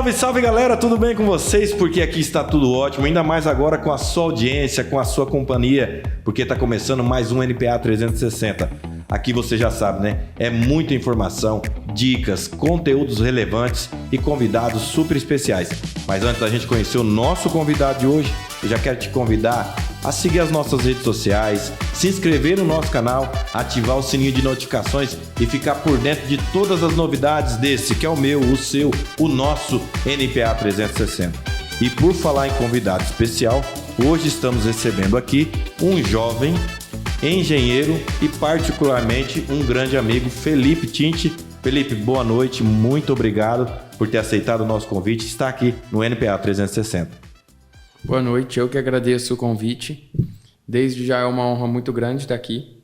Salve, salve galera, tudo bem com vocês? Porque aqui está tudo ótimo, ainda mais agora com a sua audiência, com a sua companhia, porque está começando mais um NPA 360. Aqui você já sabe, né? É muita informação, dicas, conteúdos relevantes e convidados super especiais. Mas antes da gente conhecer o nosso convidado de hoje, eu já quero te convidar a seguir as nossas redes sociais, se inscrever no nosso canal, ativar o sininho de notificações e ficar por dentro de todas as novidades desse, que é o meu, o seu, o nosso NPA 360. E por falar em convidado especial, hoje estamos recebendo aqui um jovem engenheiro e particularmente um grande amigo, Felipe Tinti. Felipe, boa noite, muito obrigado por ter aceitado o nosso convite e estar aqui no NPA 360. Boa noite, eu que agradeço o convite. Desde já é uma honra muito grande estar aqui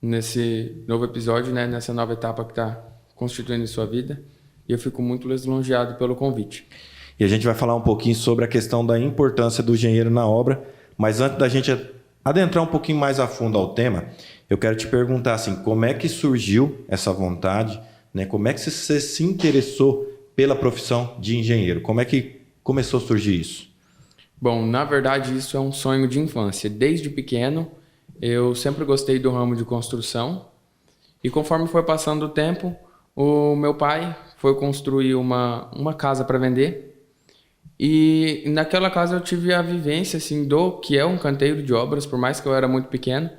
nesse novo episódio, né? Nessa nova etapa que está constituindo sua vida. E eu fico muito lisonjeado pelo convite. E a gente vai falar um pouquinho sobre a questão da importância do engenheiro na obra, mas antes da gente adentrar um pouquinho mais a fundo ao tema, eu quero te perguntar assim, como é que surgiu essa vontade, né? Como é que você se interessou pela profissão de engenheiro? Como é que começou a surgir isso? Bom, na verdade isso é um sonho de infância. Desde pequeno eu sempre gostei do ramo de construção e conforme foi passando o tempo, o meu pai foi construir uma casa para vender e naquela casa eu tive a vivência assim, do que é um canteiro de obras, por mais que eu era muito pequeno,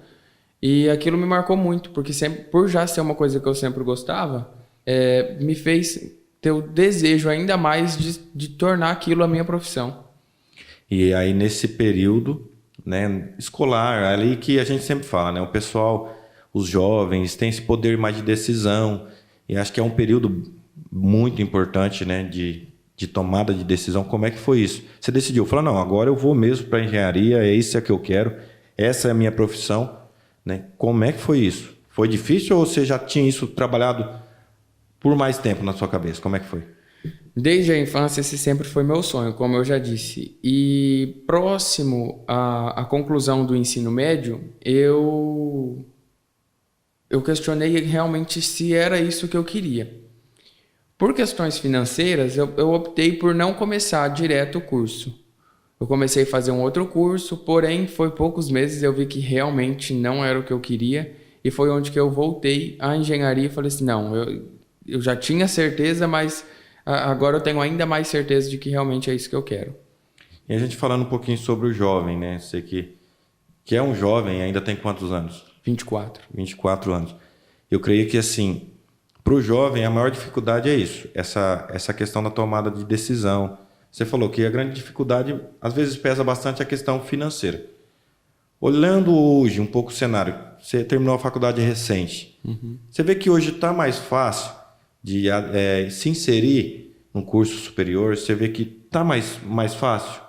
e aquilo me marcou muito, porque sempre, por já ser uma coisa que eu sempre gostava, me fez ter o desejo ainda mais de tornar aquilo a minha profissão. E aí nesse período, né, escolar, ali que a gente sempre fala, né, o pessoal, os jovens têm esse poder mais de decisão e acho que é um período muito importante, né, de tomada de decisão. Como é que foi isso? Você decidiu, falou, não, agora eu vou mesmo para a engenharia, é isso que eu quero, essa é a minha profissão, né? Como é que foi isso? Foi difícil ou você já tinha isso trabalhado por mais tempo na sua cabeça? Como é que foi? Desde a infância esse sempre foi meu sonho, como eu já disse. E próximo à conclusão do ensino médio, eu questionei realmente se era isso que eu queria. Por questões financeiras, eu optei por não começar direto o curso. Eu comecei a fazer um outro curso, porém foi poucos meses eu vi que realmente não era o que eu queria. E foi onde que eu voltei à engenharia e falei assim, não, eu já tinha certeza, mas agora eu tenho ainda mais certeza de que realmente é isso que eu quero. E a gente falando um pouquinho sobre o jovem, né? Você que é um jovem, ainda tem quantos anos? 24. 24 anos. Eu creio que, assim, para o jovem, a maior dificuldade é isso. Essa questão da tomada de decisão. Você falou que a grande dificuldade, às vezes, pesa bastante a questão financeira. Olhando hoje um pouco o cenário, você terminou a faculdade recente. Você vê que hoje está mais fácil de se inserir num curso superior, você vê que está mais fácil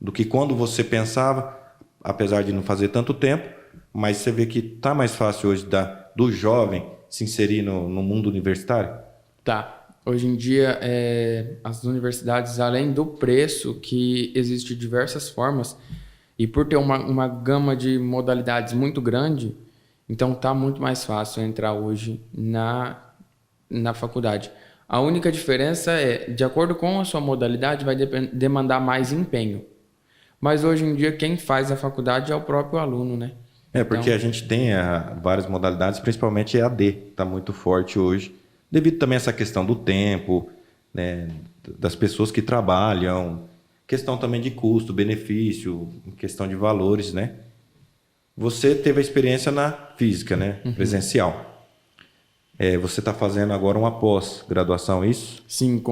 do que quando você pensava, apesar de não fazer tanto tempo, mas você vê que está mais fácil hoje do jovem se inserir no mundo universitário? Tá. Hoje em dia, as universidades, além do preço, que existe de diversas formas, e por ter uma gama de modalidades muito grande, então está muito mais fácil entrar hoje na faculdade. A única diferença é, de acordo com a sua modalidade, vai demandar mais empenho. Mas hoje em dia, quem faz a faculdade é o próprio aluno, né? Porque a gente tem várias modalidades, principalmente EAD, está muito forte hoje, devido também a essa questão do tempo, né, das pessoas que trabalham, questão também de custo, benefício, questão de valores, né? Você teve a experiência na física, né? Presencial. Você está fazendo agora uma pós-graduação, isso? Sim,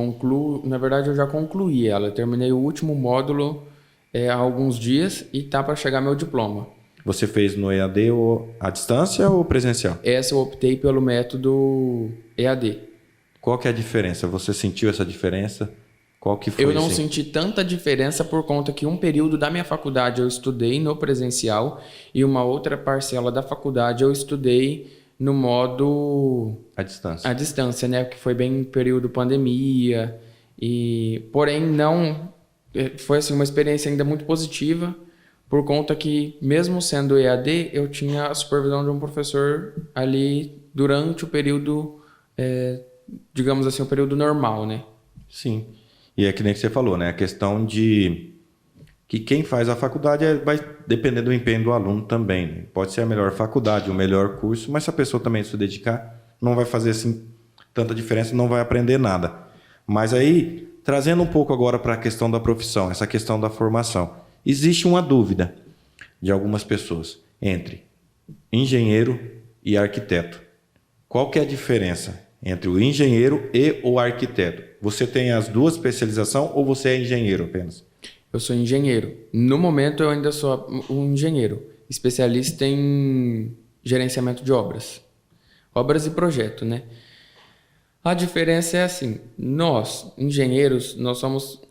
na verdade eu já concluí ela. Eu terminei o último módulo há alguns dias e tá para chegar meu diploma. Você fez no EAD ou à distância ou presencial? Essa eu optei pelo método EAD. Qual que é a diferença? Você sentiu essa diferença? Qual que foi? Eu não senti tanta diferença por conta que um período da minha faculdade eu estudei no presencial e uma outra parcela da faculdade eu estudei no modo à distância, né? Que foi bem período pandemia porém não foi assim uma experiência ainda muito positiva por conta que mesmo sendo EAD eu tinha a supervisão de um professor ali durante o período digamos assim o período normal, né? Sim. E é que nem que você falou, né? A questão de que quem faz a faculdade vai depender do empenho do aluno também, né? Pode ser a melhor faculdade, o melhor curso, mas se a pessoa também se dedicar, não vai fazer assim tanta diferença, não vai aprender nada. Mas aí, trazendo um pouco agora para a questão da profissão, essa questão da formação. Existe uma dúvida de algumas pessoas entre engenheiro e arquiteto. Qual que é a diferença entre o engenheiro e o arquiteto? Você tem as duas especializações ou você é engenheiro apenas? Eu sou engenheiro. No momento, eu ainda sou um engenheiro, especialista em gerenciamento de obras. Obras e projeto, né? A diferença é assim, nós, engenheiros, nós somos...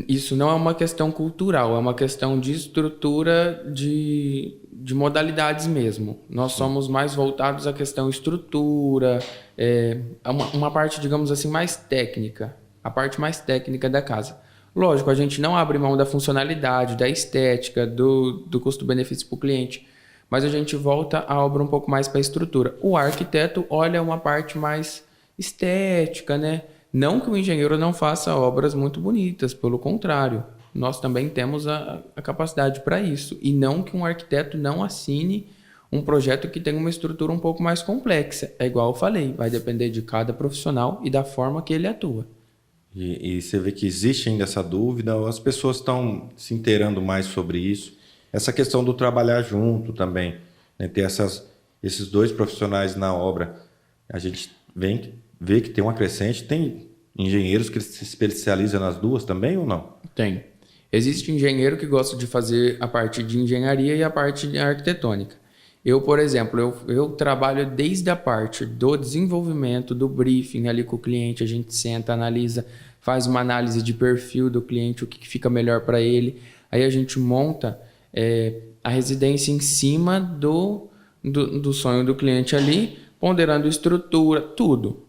isso não é uma questão cultural, é uma questão de estrutura de modalidades mesmo. Nós somos mais voltados à questão estrutura, uma parte, digamos assim, mais técnica, a parte mais técnica da casa. Lógico, a gente não abre mão da funcionalidade, da estética, do custo-benefício para o cliente, mas a gente volta a obra um pouco mais para a estrutura. O arquiteto olha uma parte mais estética, né? Não que o engenheiro não faça obras muito bonitas, pelo contrário. Nós também temos a capacidade para isso. E não que um arquiteto não assine um projeto que tenha uma estrutura um pouco mais complexa. É igual eu falei, vai depender de cada profissional e da forma que ele atua. E você vê que existe ainda essa dúvida, ou as pessoas estão se inteirando mais sobre isso. Essa questão do trabalhar junto também, né? Ter esses dois profissionais na obra. A gente vê que tem uma crescente. Tem engenheiros que se especializam nas duas também ou não? Tem. Existe engenheiro que gosta de fazer a parte de engenharia e a parte arquitetônica. Eu, por exemplo, eu trabalho desde a parte do desenvolvimento, do briefing ali com o cliente. A gente senta, analisa, faz uma análise de perfil do cliente, o que fica melhor para ele. Aí a gente monta a residência em cima do sonho do cliente ali, ponderando estrutura, tudo.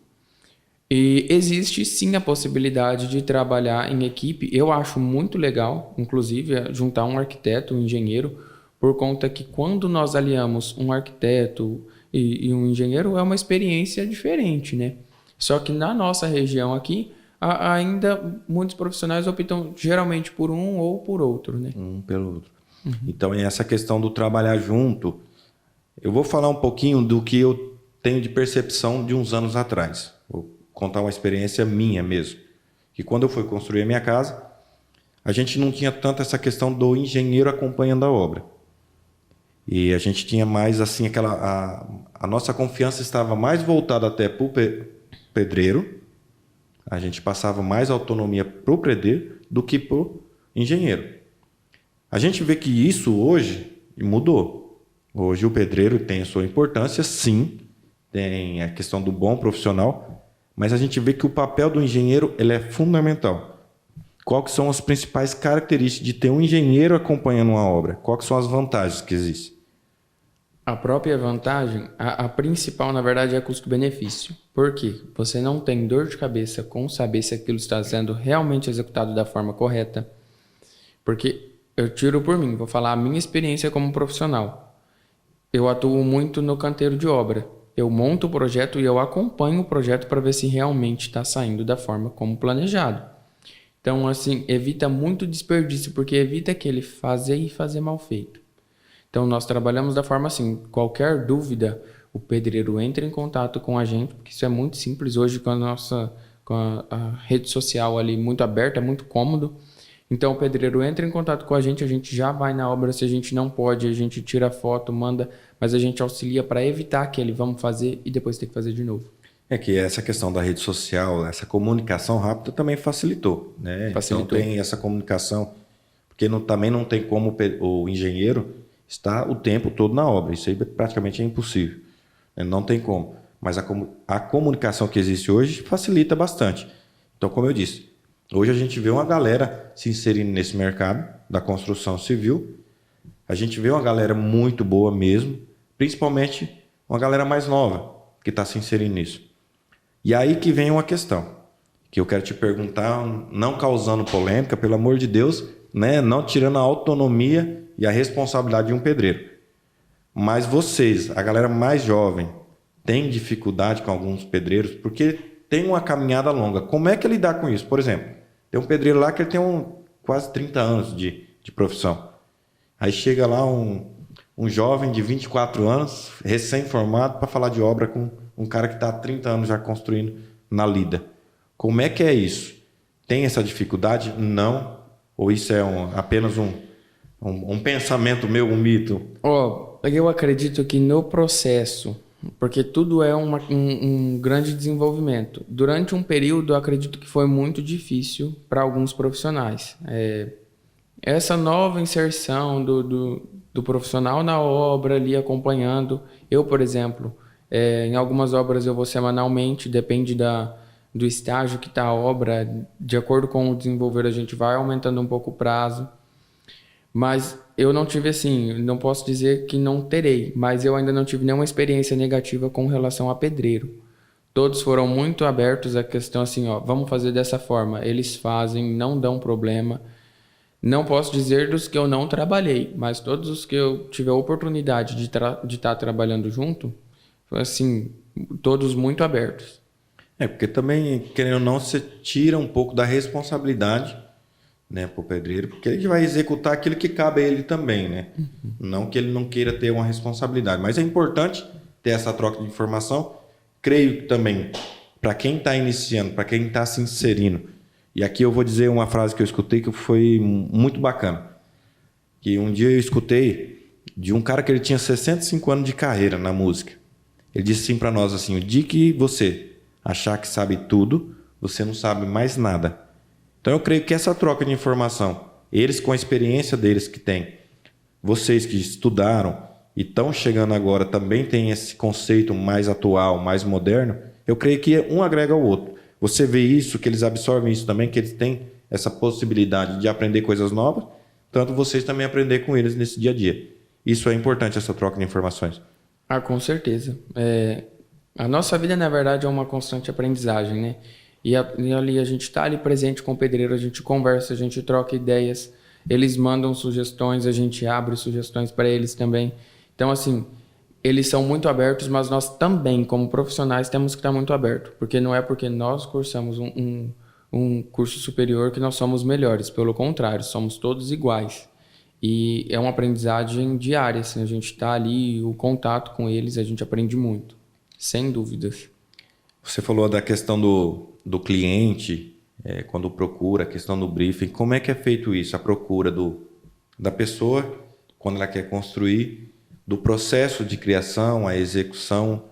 E existe sim a possibilidade de trabalhar em equipe. Eu acho muito legal, inclusive, juntar um arquiteto, um engenheiro, por conta que quando nós aliamos um arquiteto e um engenheiro é uma experiência diferente, né? Só que na nossa região aqui, ainda muitos profissionais optam geralmente por um ou por outro, né? Um pelo outro. Uhum. Então, essa questão do trabalhar junto, eu vou falar um pouquinho do que eu tenho de percepção de uns anos atrás. Vou contar uma experiência minha mesmo. Que quando eu fui construir a minha casa, a gente não tinha tanto essa questão do engenheiro acompanhando a obra. E a gente tinha mais assim, a nossa confiança estava mais voltada até para o pedreiro. A gente passava mais autonomia para o pedreiro do que para o engenheiro. A gente vê que isso hoje mudou. Hoje o pedreiro tem a sua importância, sim. Tem a questão do bom profissional. Mas a gente vê que o papel do engenheiro ele é fundamental. Quais são as principais características de ter um engenheiro acompanhando uma obra? Quais são as vantagens que existem? A própria vantagem, a principal, na verdade, é custo-benefício. Por quê? Você não tem dor de cabeça com saber se aquilo está sendo realmente executado da forma correta. Porque eu tiro por mim, vou falar a minha experiência como profissional. Eu atuo muito no canteiro de obra. Eu monto o projeto e eu acompanho o projeto para ver se realmente está saindo da forma como planejado. Então, assim, evita muito desperdício, porque evita aquele fazer e fazer mal feito. Então, nós trabalhamos da forma assim, qualquer dúvida, o pedreiro entra em contato com a gente, porque isso é muito simples hoje com a rede social ali muito aberta, é muito cômodo. Então, o pedreiro entra em contato com a gente já vai na obra, se a gente não pode, a gente tira a foto, manda, mas a gente auxilia para evitar aquele vamos fazer e depois ter que fazer de novo. É que essa questão da rede social, essa comunicação rápida também facilitou, né? Facilitou. Então tem essa comunicação, porque também não tem como o engenheiro estar o tempo todo na obra. Isso aí praticamente é impossível. Não tem como. Mas a comunicação que existe hoje facilita bastante. Então, como eu disse, hoje a gente vê uma galera se inserindo nesse mercado da construção civil. A gente vê uma galera muito boa mesmo, principalmente uma galera mais nova que está se inserindo nisso. E aí que vem uma questão que eu quero te perguntar, não causando polêmica, pelo amor de Deus, né? Não tirando a autonomia e a responsabilidade de um pedreiro. Mas vocês, a galera mais jovem, tem dificuldade com alguns pedreiros, porque tem uma caminhada longa. Como é que ele lidar com isso? Por exemplo, tem um pedreiro lá que ele tem quase 30 anos de profissão. Aí chega lá um jovem de 24 anos, recém-formado, para falar de obra com um cara que está há 30 anos já construindo na lida. Como é que é isso? Tem essa dificuldade? Não. Ou isso é apenas um pensamento meu, um mito? Eu acredito que no processo, porque tudo é um grande desenvolvimento. Durante um período, eu acredito que foi muito difícil para alguns profissionais. Essa nova inserção do profissional na obra, ali acompanhando. Eu, por exemplo, em algumas obras eu vou semanalmente, depende do estágio que está a obra. De acordo com o desenvolver, a gente vai aumentando um pouco o prazo. Mas eu não tive assim, não posso dizer que não terei, mas eu ainda não tive nenhuma experiência negativa com relação a pedreiro. Todos foram muito abertos à questão assim, vamos fazer dessa forma. Eles fazem, não dão problema. Não posso dizer dos que eu não trabalhei, mas todos os que eu tive a oportunidade de estar trabalhando junto, assim, todos muito abertos. Porque também, querendo ou não, você tira um pouco da responsabilidade, né, para o pedreiro, porque ele vai executar aquilo que cabe a ele também, né? Não que ele não queira ter uma responsabilidade, mas é importante ter essa troca de informação. Creio que também, para quem está iniciando, para quem está se inserindo, e aqui eu vou dizer uma frase que eu escutei que foi muito bacana, que um dia eu escutei de um cara que ele tinha 65 anos de carreira na música. Ele disse assim para nós, assim, o dia que você achar que sabe tudo, você não sabe mais nada. Então eu creio que essa troca de informação, eles com a experiência deles que têm, vocês que estudaram e estão chegando agora também têm esse conceito mais atual, mais moderno, eu creio que um agrega ao outro. Você vê isso, que eles absorvem isso também, que eles têm essa possibilidade de aprender coisas novas, tanto vocês também aprender com eles nesse dia a dia. Isso é importante, essa troca de informações. Com certeza. A nossa vida, na verdade, é uma constante aprendizagem, né? E ali a gente está ali presente com o pedreiro, a gente conversa, a gente troca ideias, eles mandam sugestões, a gente abre sugestões para eles também. Então, assim, eles são muito abertos, mas nós também, como profissionais, temos que estar muito abertos, porque não é porque nós cursamos um curso superior que nós somos melhores, pelo contrário, somos todos iguais. E é uma aprendizagem diária, assim, a gente está ali, o contato com eles, a gente aprende muito, sem dúvidas. Você falou da questão do cliente, quando procura, a questão do briefing. Como é que é feito isso? A procura da pessoa, quando ela quer construir, do processo de criação, a execução,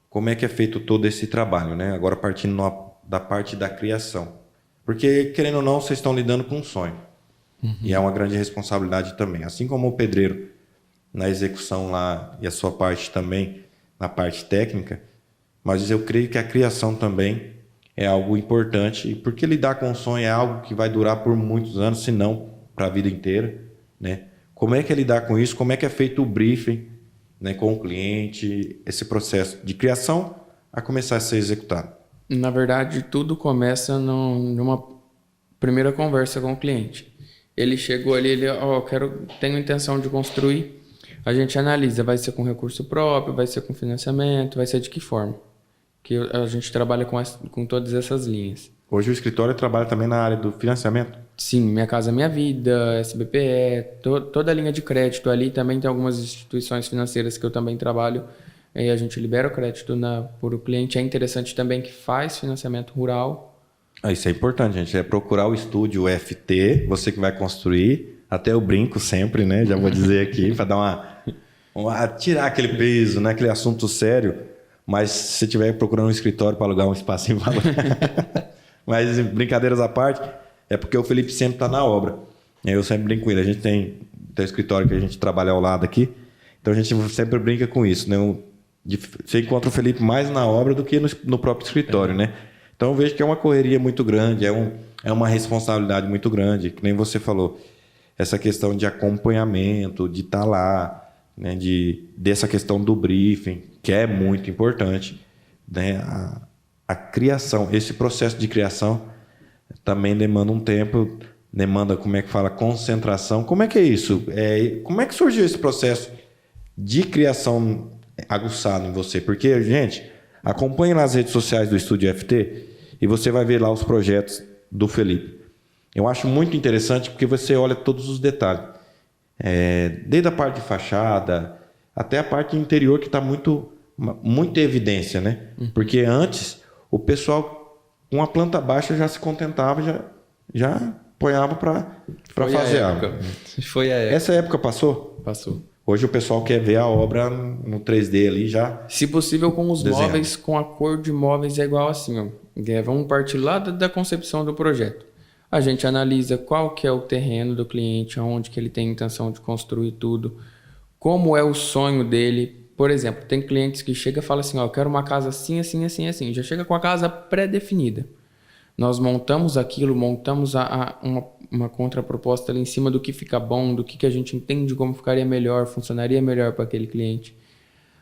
como é que é feito todo esse trabalho, né? Agora partindo da parte da criação. Porque, querendo ou não, vocês estão lidando com um sonho. Uhum. E é uma grande responsabilidade também. Assim como o pedreiro na execução lá e a sua parte também na parte técnica, mas eu creio que a criação também é algo importante, porque lidar com o sonho é algo que vai durar por muitos anos, se não para a vida inteira, né? Como é que é lidar com isso? Como é que é feito o briefing, né, com o cliente, esse processo de criação a começar a ser executado? Na verdade, tudo começa numa primeira conversa com o cliente. Ele chegou ali, tenho intenção de construir. A gente analisa, vai ser com recurso próprio, vai ser com financiamento, vai ser de que forma? Que a gente trabalha com todas essas linhas. Hoje o escritório trabalha também na área do financiamento? Sim, Minha Casa Minha Vida, SBPE, toda a linha de crédito ali. Também tem algumas instituições financeiras que eu também trabalho. E a gente libera o crédito por o cliente. É interessante também que faz financiamento rural. Isso é importante, gente. É procurar o estúdio FT, você que vai construir. Até eu brinco sempre, né? Já vou dizer aqui, para dar tirar aquele peso, né? Aquele assunto sério. Mas se você estiver procurando um escritório para alugar um espaço em valor. Mas brincadeiras à parte, é porque o Felipe sempre está na obra. Eu sempre brinco com ele. A gente tem um escritório que a gente trabalha ao lado aqui. Então a gente sempre brinca com isso, né? Você encontra o Felipe mais na obra do que no próprio escritório, né? Então eu vejo que é uma correria muito grande, é uma responsabilidade muito grande, que nem você falou. Essa questão de acompanhamento, de estar lá, né? Dessa questão do briefing, que é muito importante, né? A criação, esse processo de criação também demanda um tempo, demanda, concentração. Como é que é isso? Como é que surgiu esse processo de criação aguçado em você? Porque, gente, Acompanhe nas redes sociais do Estúdio FT e você vai ver lá os projetos do Felipe. Eu acho muito interessante porque você olha todos os detalhes. Desde a parte de fachada até a parte interior que está muito em evidência, né? Porque antes o pessoal com a planta baixa já se contentava, já apoiava para fazer algo. Foi a época. Essa época passou? Passou. Hoje o pessoal quer ver a obra no 3D ali já. Se possível, com os desenhado. móveis, com a cor de móveis é igual assim, ó. Vamos partir lá da concepção do projeto. A gente analisa qual que é o terreno do cliente, onde que ele tem intenção de construir tudo, como é o sonho dele. Por exemplo, tem clientes que chegam e falam assim, ó, eu quero uma casa assim, assim, assim, assim. Já chega com a casa pré-definida. Nós montamos aquilo, montamos uma contraproposta ali em cima do que fica bom, do que a gente entende como ficaria melhor, funcionaria melhor para aquele cliente.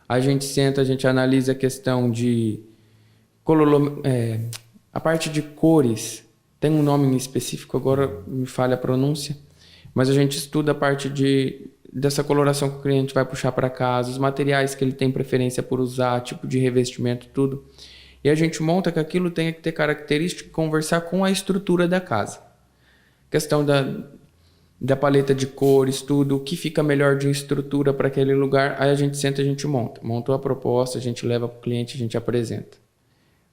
A gente senta, a gente analisa a questão de a parte de cores. Tem um nome em específico, agora me falha a pronúncia, mas a gente estuda a parte dessa coloração que o cliente vai puxar para casa, os materiais que ele tem preferência por usar, tipo de revestimento, tudo. E a gente monta que aquilo tenha que ter característica de conversar com a estrutura da casa. Questão da paleta de cores, tudo, o que fica melhor de estrutura para aquele lugar, aí a gente senta e a gente monta. Montou a proposta, a gente leva para o cliente, a gente apresenta.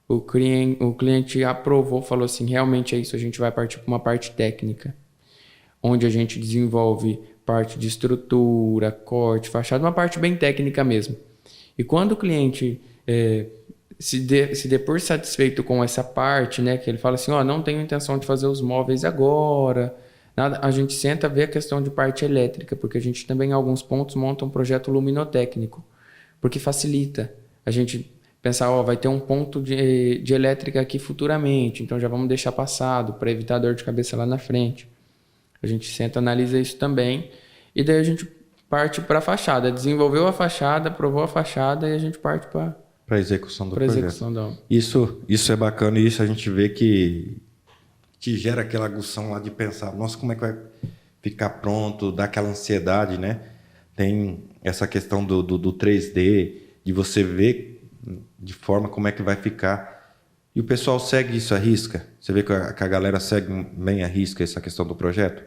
O cliente aprovou, falou assim, realmente é isso, a gente vai partir para uma parte técnica, onde a gente desenvolve parte de estrutura, corte, fachada, uma parte bem técnica mesmo. E quando o cliente se dê por satisfeito com essa parte, né, que ele fala assim, não tenho intenção de fazer os móveis agora, nada, a gente senta a ver a questão de parte elétrica, porque a gente também em alguns pontos monta um projeto luminotécnico, porque facilita a gente pensar, vai ter um ponto de elétrica aqui futuramente, então já vamos deixar passado para evitar dor de cabeça lá na frente. A gente senta, analisa isso também, e daí a gente parte para a fachada. Desenvolveu a fachada, aprovou a fachada e a gente parte para a execução do projeto. Execução da obra. Isso é bacana e isso a gente vê que te gera aquela agução lá de pensar, nossa, como é que vai ficar pronto, dá aquela ansiedade, né? Tem essa questão do 3D, de você ver de forma como é que vai ficar. E o pessoal segue isso à risca? Você vê que a galera segue bem à risca essa questão do projeto?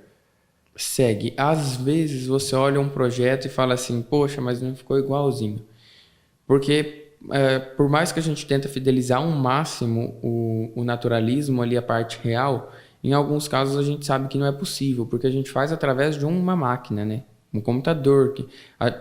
Segue. Às vezes você olha um projeto e fala assim, poxa, mas não ficou igualzinho. Porque por mais que a gente tenta fidelizar ao máximo o naturalismo ali, a parte real, em alguns casos a gente sabe que não é possível, porque a gente faz através de uma máquina, né? Um computador.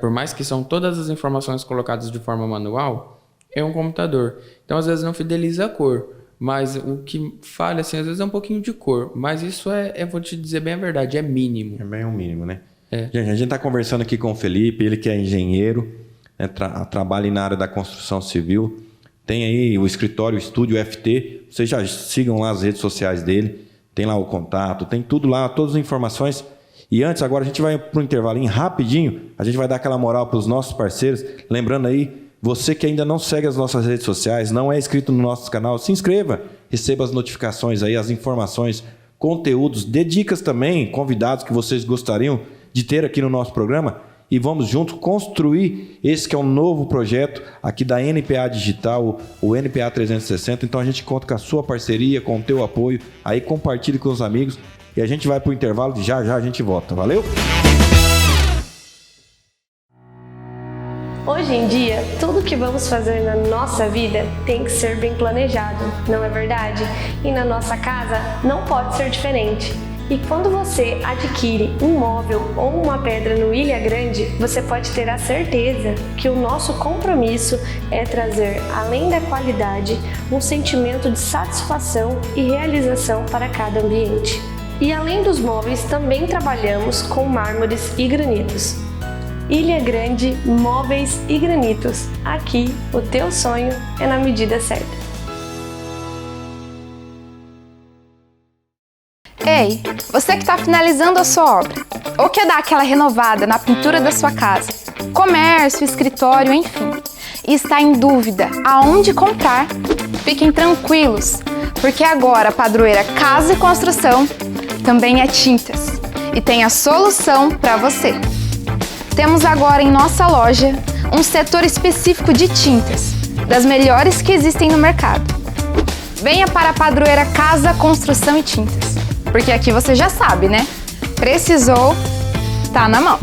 Por mais que são todas as informações colocadas de forma manual, é um computador. Então, às vezes, não fideliza a cor. Mas o que falha, assim, às vezes é um pouquinho de cor. Mas isso vou te dizer bem a verdade, é mínimo. É bem o mínimo, né? Gente, a gente está conversando aqui com o Felipe, ele que é engenheiro, né, trabalha na área da construção civil. Tem aí o escritório, o Estúdio FT. Vocês já sigam lá as redes sociais dele. Tem lá o contato, tem tudo lá, todas as informações. E antes, agora a gente vai para um intervalinho rapidinho. A gente vai dar aquela moral para os nossos parceiros. Lembrando aí, você que ainda não segue as nossas redes sociais, não é inscrito no nosso canal, se inscreva, receba as notificações aí, as informações, conteúdos, dê dicas também, convidados que vocês gostariam de ter aqui no nosso programa e vamos juntos construir esse que é um novo projeto aqui da NPA Digital, o NPA 360. Então a gente conta com a sua parceria, com o teu apoio, aí compartilhe com os amigos e a gente vai para o intervalo e já a gente volta. Valeu? Hoje em dia, tudo que vamos fazer na nossa vida tem que ser bem planejado, não é verdade? E na nossa casa não pode ser diferente. E quando você adquire um móvel ou uma pedra no Ilha Grande, você pode ter a certeza que o nosso compromisso é trazer, além da qualidade, um sentimento de satisfação e realização para cada ambiente. E além dos móveis, também trabalhamos com mármores e granitos. Ilha Grande Móveis e Granitos. Aqui, o teu sonho é na medida certa. Ei, você que está finalizando a sua obra, ou quer dar aquela renovada na pintura da sua casa, comércio, escritório, enfim, e está em dúvida aonde comprar, fiquem tranquilos, porque agora a Padroeira Casa e Construção também é tintas e tem a solução para você. Temos agora em nossa loja um setor específico de tintas, das melhores que existem no mercado. Venha para a Padroeira Casa, Construção e Tintas, porque aqui você já sabe, né? Precisou, tá na mão.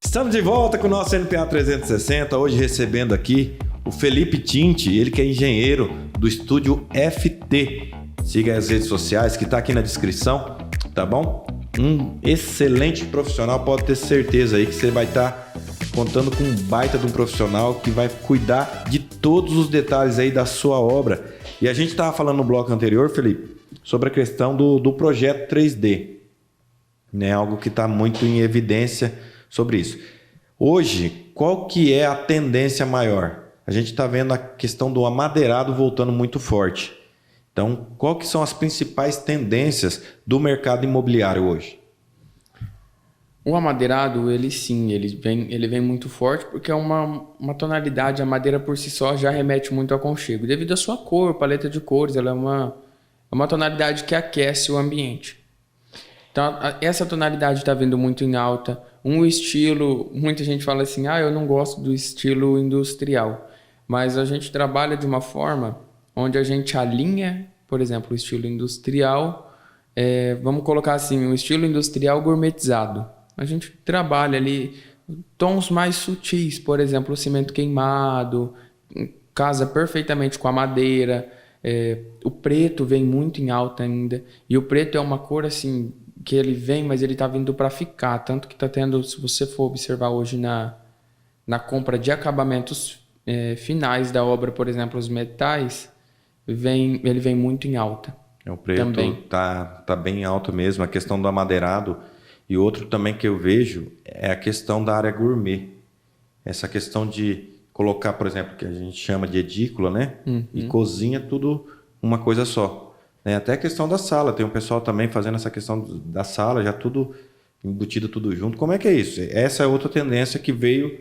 Estamos de volta com o nosso NPA 360, hoje recebendo aqui o Felipe Tinti, ele que é engenheiro do estúdio FT. Siga as redes sociais que está aqui na descrição, tá bom? Um excelente profissional, pode ter certeza aí que você vai estar contando com um baita de um profissional que vai cuidar de todos os detalhes aí da sua obra. E a gente estava falando no bloco anterior, Felipe, sobre a questão do projeto 3D, né? Algo que está muito em evidência sobre isso. Hoje, qual que é a tendência maior? A gente está vendo a questão do amadeirado voltando muito forte. Então, qual que são as principais tendências do mercado imobiliário hoje? O amadeirado, ele vem muito forte porque é uma tonalidade, a madeira por si só já remete muito ao aconchego. Devido à sua cor, paleta de cores, ela é uma tonalidade que aquece o ambiente. Então, essa tonalidade está vindo muito em alta. Um estilo, muita gente fala assim, eu não gosto do estilo industrial. Mas a gente trabalha de uma forma onde a gente alinha, por exemplo, o estilo industrial, vamos colocar assim, um estilo industrial gourmetizado. A gente trabalha ali tons mais sutis, por exemplo, o cimento queimado, casa perfeitamente com a madeira. O preto vem muito em alta ainda. E o preto é uma cor assim, que ele vem, mas ele está vindo para ficar. Tanto que está tendo, se você for observar hoje na compra de acabamentos finais da obra, por exemplo, os metais, ele vem muito em alta. O preto tá bem alto mesmo, a questão do amadeirado. E outro também que eu vejo é a questão da área gourmet. Essa questão de colocar, por exemplo, que a gente chama de edícula, né? E cozinha tudo uma coisa só. Até a questão da sala, tem um pessoal também fazendo essa questão da sala, já tudo embutido, tudo junto. Como é que é isso? Essa é outra tendência que veio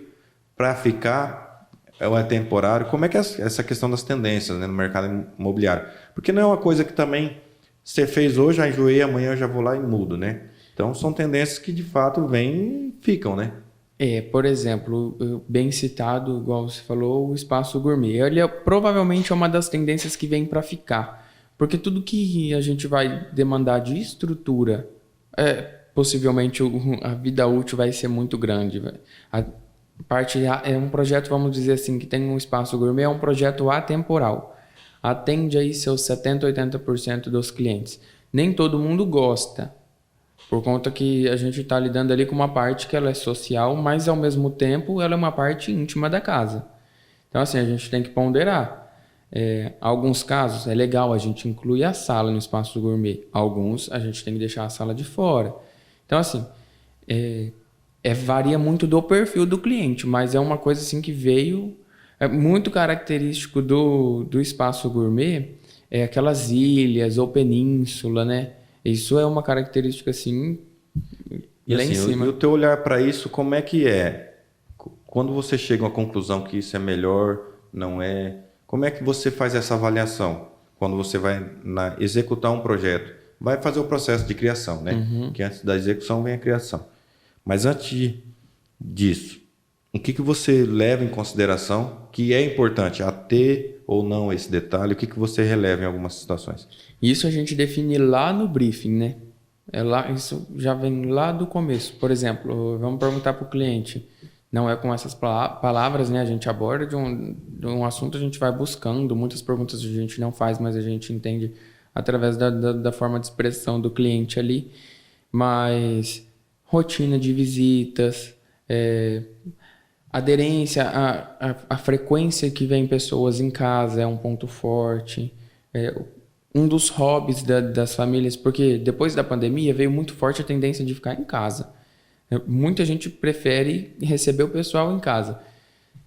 para ficar, ou é temporário. Como é que é essa questão das tendências, né, no mercado imobiliário? Porque não é uma coisa que também você fez hoje, já enjoei, amanhã eu já vou lá e mudo, né? Então são tendências que de fato vêm e ficam, né? Por exemplo, bem citado, igual você falou, o espaço gourmet. Ele provavelmente é uma das tendências que vem para ficar. Porque tudo que a gente vai demandar de estrutura, possivelmente a vida útil vai ser muito grande. A parte é um projeto, vamos dizer assim, que tem um espaço gourmet, é um projeto atemporal. Atende aí seus 70%, 80% dos clientes. Nem todo mundo gosta, por conta que a gente está lidando ali com uma parte que ela é social, mas ao mesmo tempo ela é uma parte íntima da casa. Então assim, a gente tem que ponderar. Alguns casos é legal a gente incluir a sala no espaço gourmet. Alguns a gente tem que deixar a sala de fora. Então assim, varia muito do perfil do cliente, mas é uma coisa assim que veio, muito característico do espaço gourmet, aquelas ilhas ou península, né? Isso é uma característica assim, e lá assim, em cima. E o teu olhar para isso, como é que é? Quando você chega a uma conclusão que isso é melhor, não é? Como é que você faz essa avaliação? Quando você vai executar um projeto, vai fazer o processo de criação, né? Que antes da execução vem a criação. Mas antes disso, o que você leva em consideração que é importante a ter ou não esse detalhe? O que você releva em algumas situações? Isso a gente define lá no briefing, né? Isso já vem lá do começo. Por exemplo, vamos perguntar para o cliente. Não é com essas palavras, né? A gente aborda de um assunto, a gente vai buscando. Muitas perguntas a gente não faz, mas a gente entende através da forma de expressão do cliente ali. Mas rotina de visitas, aderência, a frequência que vem pessoas em casa é um ponto forte. Um dos hobbies das famílias, porque depois da pandemia veio muito forte a tendência de ficar em casa. Muita gente prefere receber o pessoal em casa.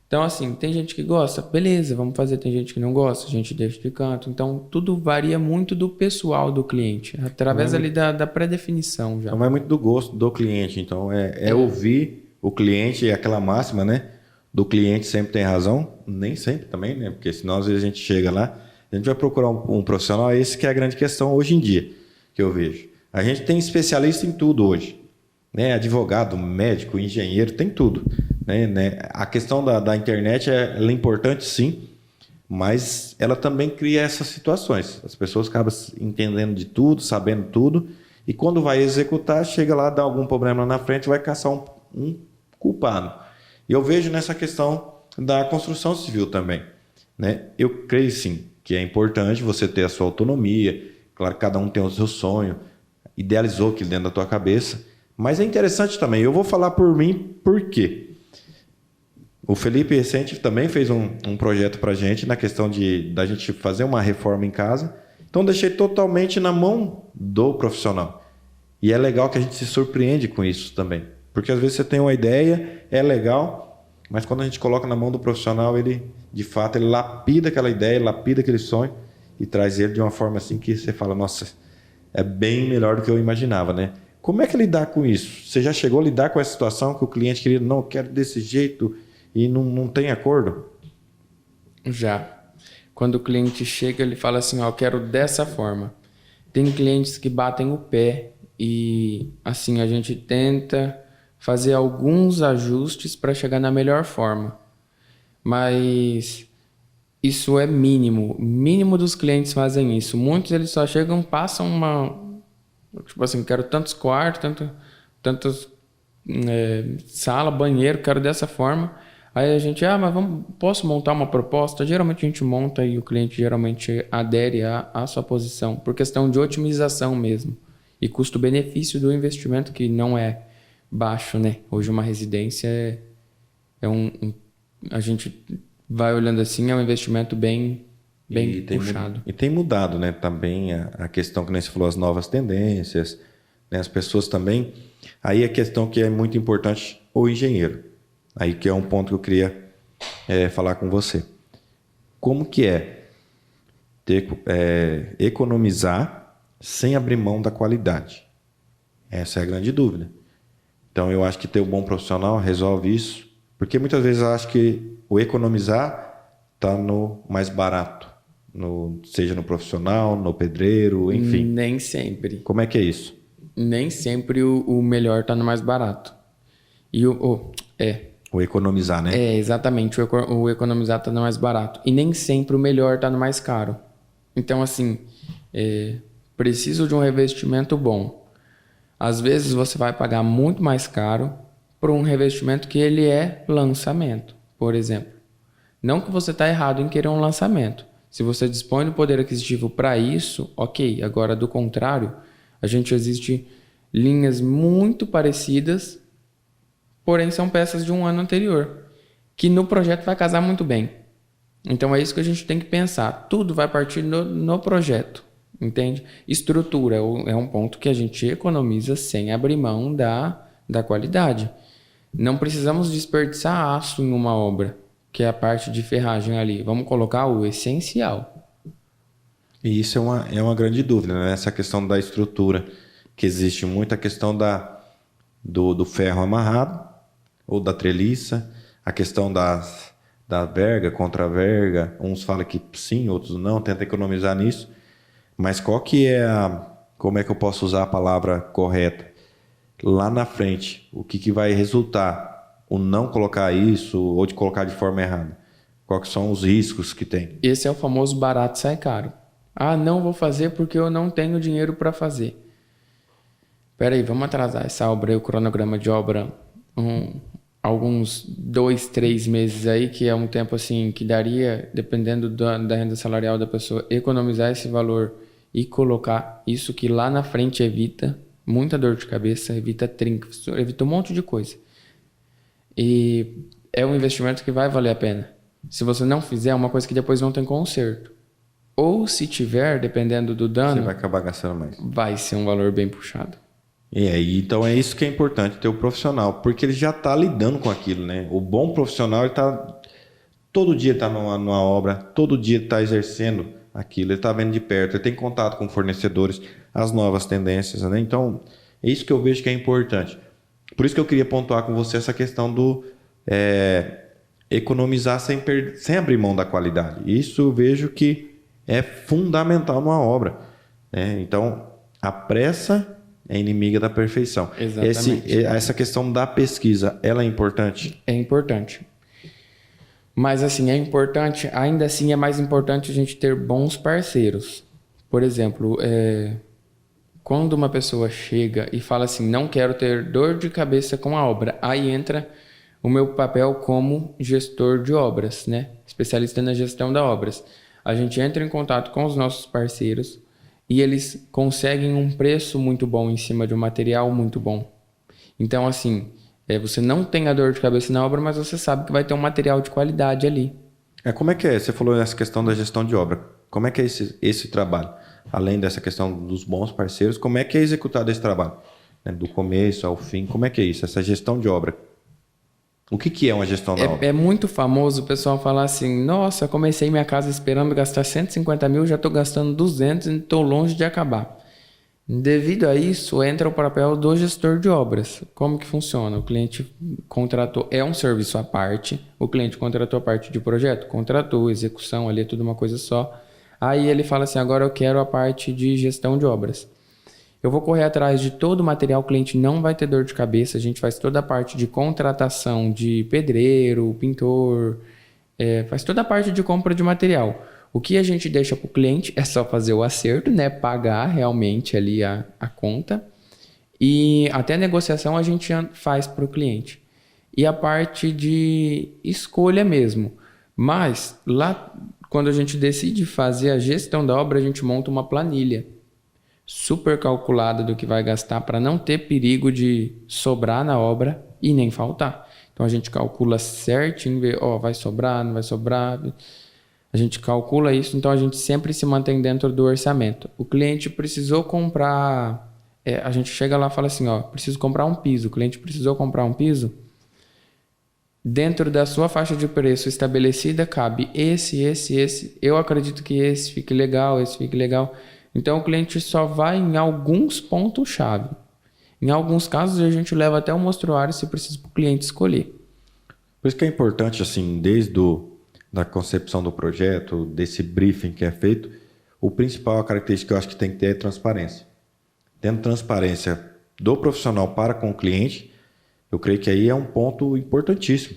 Então, assim, tem gente que gosta, beleza, vamos fazer. Tem gente que não gosta, a gente deixa de canto. Então, tudo varia muito do pessoal do cliente, através ali da pré-definição já. Então, vai muito do gosto do cliente. Então, ouvir o cliente, é aquela máxima, né? Do cliente sempre tem razão. Nem sempre também, né? Porque senão às vezes a gente chega lá, a gente vai procurar um profissional, esse que é a grande questão hoje em dia, que eu vejo. A gente tem especialista em tudo hoje, né? Advogado, médico, engenheiro, tem tudo, né? A questão da internet ela é importante, sim, mas ela também cria essas situações. As pessoas acabam entendendo de tudo, sabendo tudo, e quando vai executar, chega lá, dá algum problema lá na frente, vai caçar um culpado. E eu vejo nessa questão da construção civil também, né? Eu creio, sim, que é importante você ter a sua autonomia. Claro que cada um tem o seu sonho, idealizou aquilo dentro da tua cabeça, mas é interessante também. Eu vou falar por mim, por quê? O Felipe recente também fez um projeto para a gente na questão da gente fazer uma reforma em casa. Então deixei totalmente na mão do profissional. E é legal que a gente se surpreende com isso também. Porque às vezes você tem uma ideia, é legal, mas quando a gente coloca na mão do profissional, ele, de fato, ele lapida aquela ideia, lapida aquele sonho e traz ele de uma forma assim que você fala, nossa, é bem melhor do que eu imaginava, né? Como é que lidar com isso? Você já chegou a lidar com essa situação que o cliente queria, não, eu quero desse jeito e não tem acordo? Já. Quando o cliente chega, ele fala assim, ó, eu quero dessa forma. Tem clientes que batem o pé e, assim, a gente tenta fazer alguns ajustes para chegar na melhor forma. Mas isso é mínimo. Mínimo dos clientes fazem isso. Muitos, eles só chegam, passam tipo assim, quero tantos quartos, tantas sala, banheiro, quero dessa forma. Aí a gente, mas posso montar uma proposta? Geralmente a gente monta e o cliente geralmente adere à sua posição, por questão de otimização mesmo. E custo-benefício do investimento, que não é baixo, né? Hoje uma residência a gente vai olhando assim, é um investimento bem puxado. E tem mudado, né? Também a questão que nem você falou, as novas tendências, né? As pessoas também. Aí a questão que é muito importante, o engenheiro. Aí que é um ponto que eu queria falar com você. Como que economizar sem abrir mão da qualidade? Essa é a grande dúvida. Então eu acho que ter um bom profissional resolve isso, porque muitas vezes eu acho que o economizar está no mais barato, seja no profissional, no pedreiro, enfim. Nem sempre. Como é que é isso? Nem sempre o melhor está no mais barato. E O economizar, né? Exatamente. O economizar está no mais barato. E nem sempre o melhor está no mais caro. Então, assim, preciso de um revestimento bom. Às vezes você vai pagar muito mais caro por um revestimento que ele é lançamento, por exemplo. Não que você está errado em querer um lançamento. Se você dispõe do poder aquisitivo para isso, ok. Agora, do contrário, existe linhas muito parecidas, porém são peças de um ano anterior, que no projeto vai casar muito bem. Então é isso que a gente tem que pensar. Tudo vai partir no projeto, entende? Estrutura é um ponto que a gente economiza sem abrir mão da qualidade. Não precisamos desperdiçar aço em uma obra, que é a parte de ferragem ali. Vamos colocar o essencial. E isso é uma grande dúvida, né? Essa questão da estrutura, que existe muita questão do ferro amarrado, ou da treliça, a questão da verga contra a verga, uns falam que sim, outros não, tenta economizar nisso, mas como é que eu posso usar a palavra correta? Lá na frente, o que vai resultar? O não colocar isso ou de colocar de forma errada? Quais são os riscos que tem? Esse é o famoso barato sai caro. Não vou fazer porque eu não tenho dinheiro para fazer. Espera aí, vamos atrasar essa obra aí, o cronograma de obra, alguns 2, 3 meses aí, que é um tempo assim que daria, dependendo da renda salarial da pessoa, economizar esse valor e colocar isso, que lá na frente evita muita dor de cabeça, evita trinca, evita um monte de coisa. E é um investimento que vai valer a pena. Se você não fizer, é uma coisa que depois não tem conserto. Ou se tiver, dependendo do dano, você vai acabar gastando mais. Vai ser um valor bem puxado. E aí, então é isso que é importante, ter o profissional, porque ele já está lidando com aquilo, né? O bom profissional, ele tá todo dia está numa obra, todo dia está exercendo aquilo, ele está vendo de perto, ele tem contato com fornecedores, as novas tendências, né? Então, é isso que eu vejo que é importante. Por isso que eu queria pontuar com você essa questão do economizar sem abrir mão da qualidade. Isso eu vejo que é fundamental numa obra, né? Então, a pressa é inimiga da perfeição. Exatamente. Essa questão da pesquisa, ela é importante? É importante. Mas assim, ainda assim é mais importante a gente ter bons parceiros. Por exemplo, quando uma pessoa chega e fala assim, não quero ter dor de cabeça com a obra, aí entra o meu papel como gestor de obras, né? Especialista na gestão das obras. A gente entra em contato com os nossos parceiros e eles conseguem um preço muito bom em cima de um material muito bom. Então, assim, você não tem a dor de cabeça na obra, mas você sabe que vai ter um material de qualidade ali. Como é que é? Você falou nessa questão da gestão de obra. Como é que é esse trabalho? Além dessa questão dos bons parceiros, como é que é executado esse trabalho? Do começo ao fim, como é que é isso? Essa gestão de obra. O que é uma gestão da obra? É muito famoso o pessoal falar assim, nossa, comecei minha casa esperando gastar 150 mil, já estou gastando 200 e estou longe de acabar. Devido a isso, entra o papel do gestor de obras. Como que funciona? O cliente contratou, é um serviço à parte, o cliente contratou a parte de projeto, contratou, execução ali é tudo uma coisa só. Aí ele fala assim, agora eu quero a parte de gestão de obras. Eu vou correr atrás de todo o material, o cliente não vai ter dor de cabeça, a gente faz toda a parte de contratação de pedreiro, pintor, faz toda a parte de compra de material. O que a gente deixa para o cliente é só fazer o acerto, né? Pagar realmente ali a conta e até a negociação a gente faz para o cliente. E a parte de escolha mesmo. Mas lá, quando a gente decide fazer a gestão da obra, a gente monta uma planilha super calculada do que vai gastar para não ter perigo de sobrar na obra e nem faltar. Então a gente calcula certinho, vê, vai sobrar, não vai sobrar. A gente calcula isso, então a gente sempre se mantém dentro do orçamento. O cliente precisou comprar, a gente chega lá e fala assim, preciso comprar um piso. O cliente precisou comprar um piso. Dentro da sua faixa de preço estabelecida, cabe esse. Eu acredito que esse fique legal, esse fique legal. Então o cliente só vai em alguns pontos-chave. Em alguns casos a gente leva até o mostruário se precisa para o cliente escolher. Por isso que é importante, assim, desde da concepção do projeto, desse briefing que é feito, o principal característica que eu acho que tem que ter é transparência. Tendo transparência do profissional para com o cliente, eu creio que aí é um ponto importantíssimo.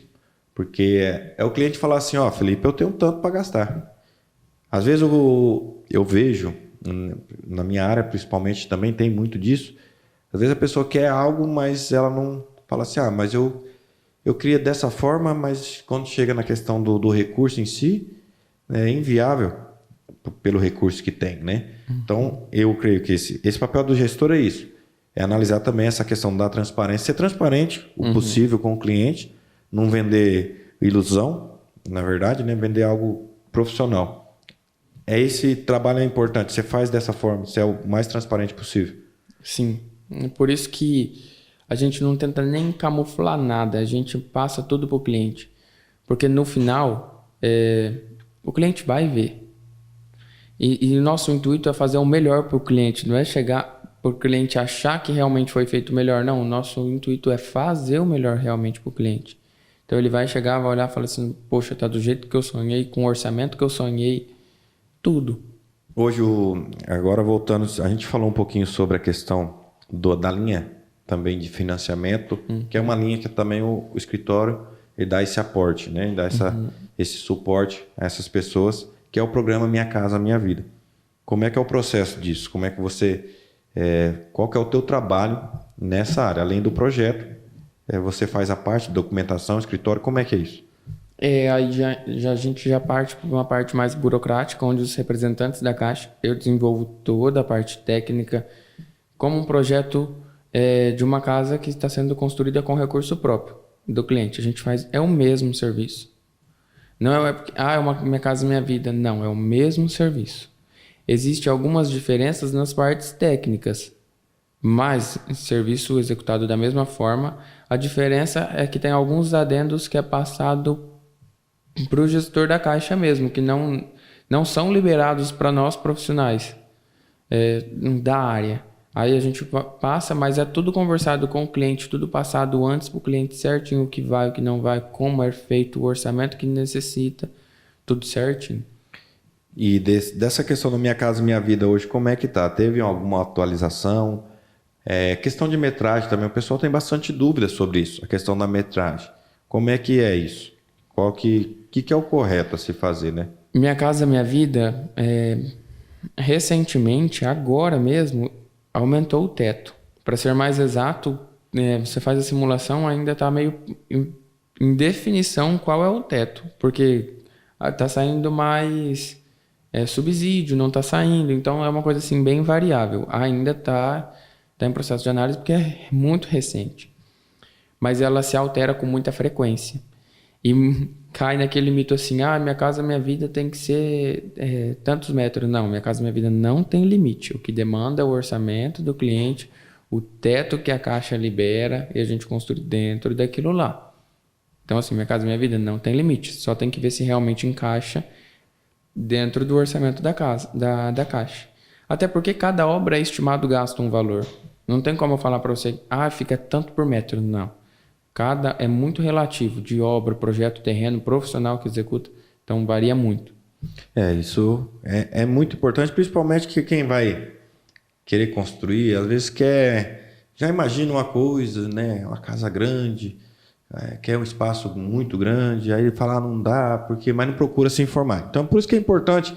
Porque é o cliente falar assim, Felipe, eu tenho tanto para gastar. Às vezes eu vejo, na minha área principalmente também tem muito disso, às vezes a pessoa quer algo, mas ela não fala assim, mas eu queria dessa forma, mas quando chega na questão do recurso em si, é inviável pelo recurso que tem, né? Então, eu creio que esse papel do gestor é isso. É analisar também essa questão da transparência. Ser transparente o possível com o cliente, não vender ilusão, na verdade, né? Vender algo profissional. Esse trabalho é importante. Você faz dessa forma, você é o mais transparente possível. Sim. Por isso que a gente não tenta nem camuflar nada, a gente passa tudo para o cliente. Porque no final, o cliente vai ver. E o nosso intuito é fazer o melhor para o cliente, não é chegar para o cliente achar que realmente foi feito o melhor, não. O nosso intuito é fazer o melhor realmente para o cliente. Então ele vai chegar, vai olhar e falar assim, poxa, tá do jeito que eu sonhei, com o orçamento que eu sonhei, tudo. Hoje, agora voltando, a gente falou um pouquinho sobre a questão da linha também de financiamento, que é uma linha que também o escritório ele dá esse aporte, né? Ele dá esse suporte a essas pessoas, que é o programa Minha Casa Minha Vida. Como é que é o processo disso? Como é que você... qual que é o teu trabalho nessa área? Além do projeto, você faz a parte de documentação, escritório, como é que é isso? Aí a gente já parte para uma parte mais burocrática, onde os representantes da Caixa, eu desenvolvo toda a parte técnica, como um projeto de uma casa que está sendo construída com recurso próprio do cliente. A gente faz, o mesmo serviço. Não é porque, Minha Casa Minha Vida. Não, é o mesmo serviço. Existem algumas diferenças nas partes técnicas, mas serviço executado da mesma forma. A diferença é que tem alguns adendos que é passado para o gestor da Caixa mesmo, que não são liberados para nós profissionais da área. Aí a gente passa, mas é tudo conversado com o cliente, tudo passado antes para o cliente certinho, o que vai, o que não vai, como é feito, o orçamento que necessita, tudo certinho. E dessa questão da Minha Casa Minha Vida hoje, como é que tá? Teve alguma atualização? Questão de metragem também, o pessoal tem bastante dúvida sobre isso, a questão da metragem. Como é que é isso? Qual que é o correto a se fazer, né? Minha Casa Minha Vida, recentemente, agora mesmo, aumentou o teto. Para ser mais exato, você faz a simulação, ainda está meio em definição qual é o teto, porque está saindo mais subsídio, não está saindo, então é uma coisa assim bem variável. Ainda está em processo de análise porque é muito recente, mas ela se altera com muita frequência e cai naquele mito assim, Minha Casa Minha Vida tem que ser tantos metros. Não, Minha Casa Minha Vida não tem limite. O que demanda é o orçamento do cliente, o teto que a Caixa libera e a gente construi dentro daquilo lá. Então assim, Minha Casa Minha Vida não tem limite, só tem que ver se realmente encaixa dentro do orçamento da casa, da Caixa. Até porque cada obra é estimado gasto um valor. Não tem como eu falar para você, fica tanto por metro, não. Cada é muito relativo de obra, projeto, terreno, profissional que executa, então varia muito. Isso é muito importante, principalmente que quem vai querer construir, às vezes já imagina uma coisa, né? Uma casa grande, quer um espaço muito grande, aí ele fala, não dá, mas não procura se informar. Então, por isso que é importante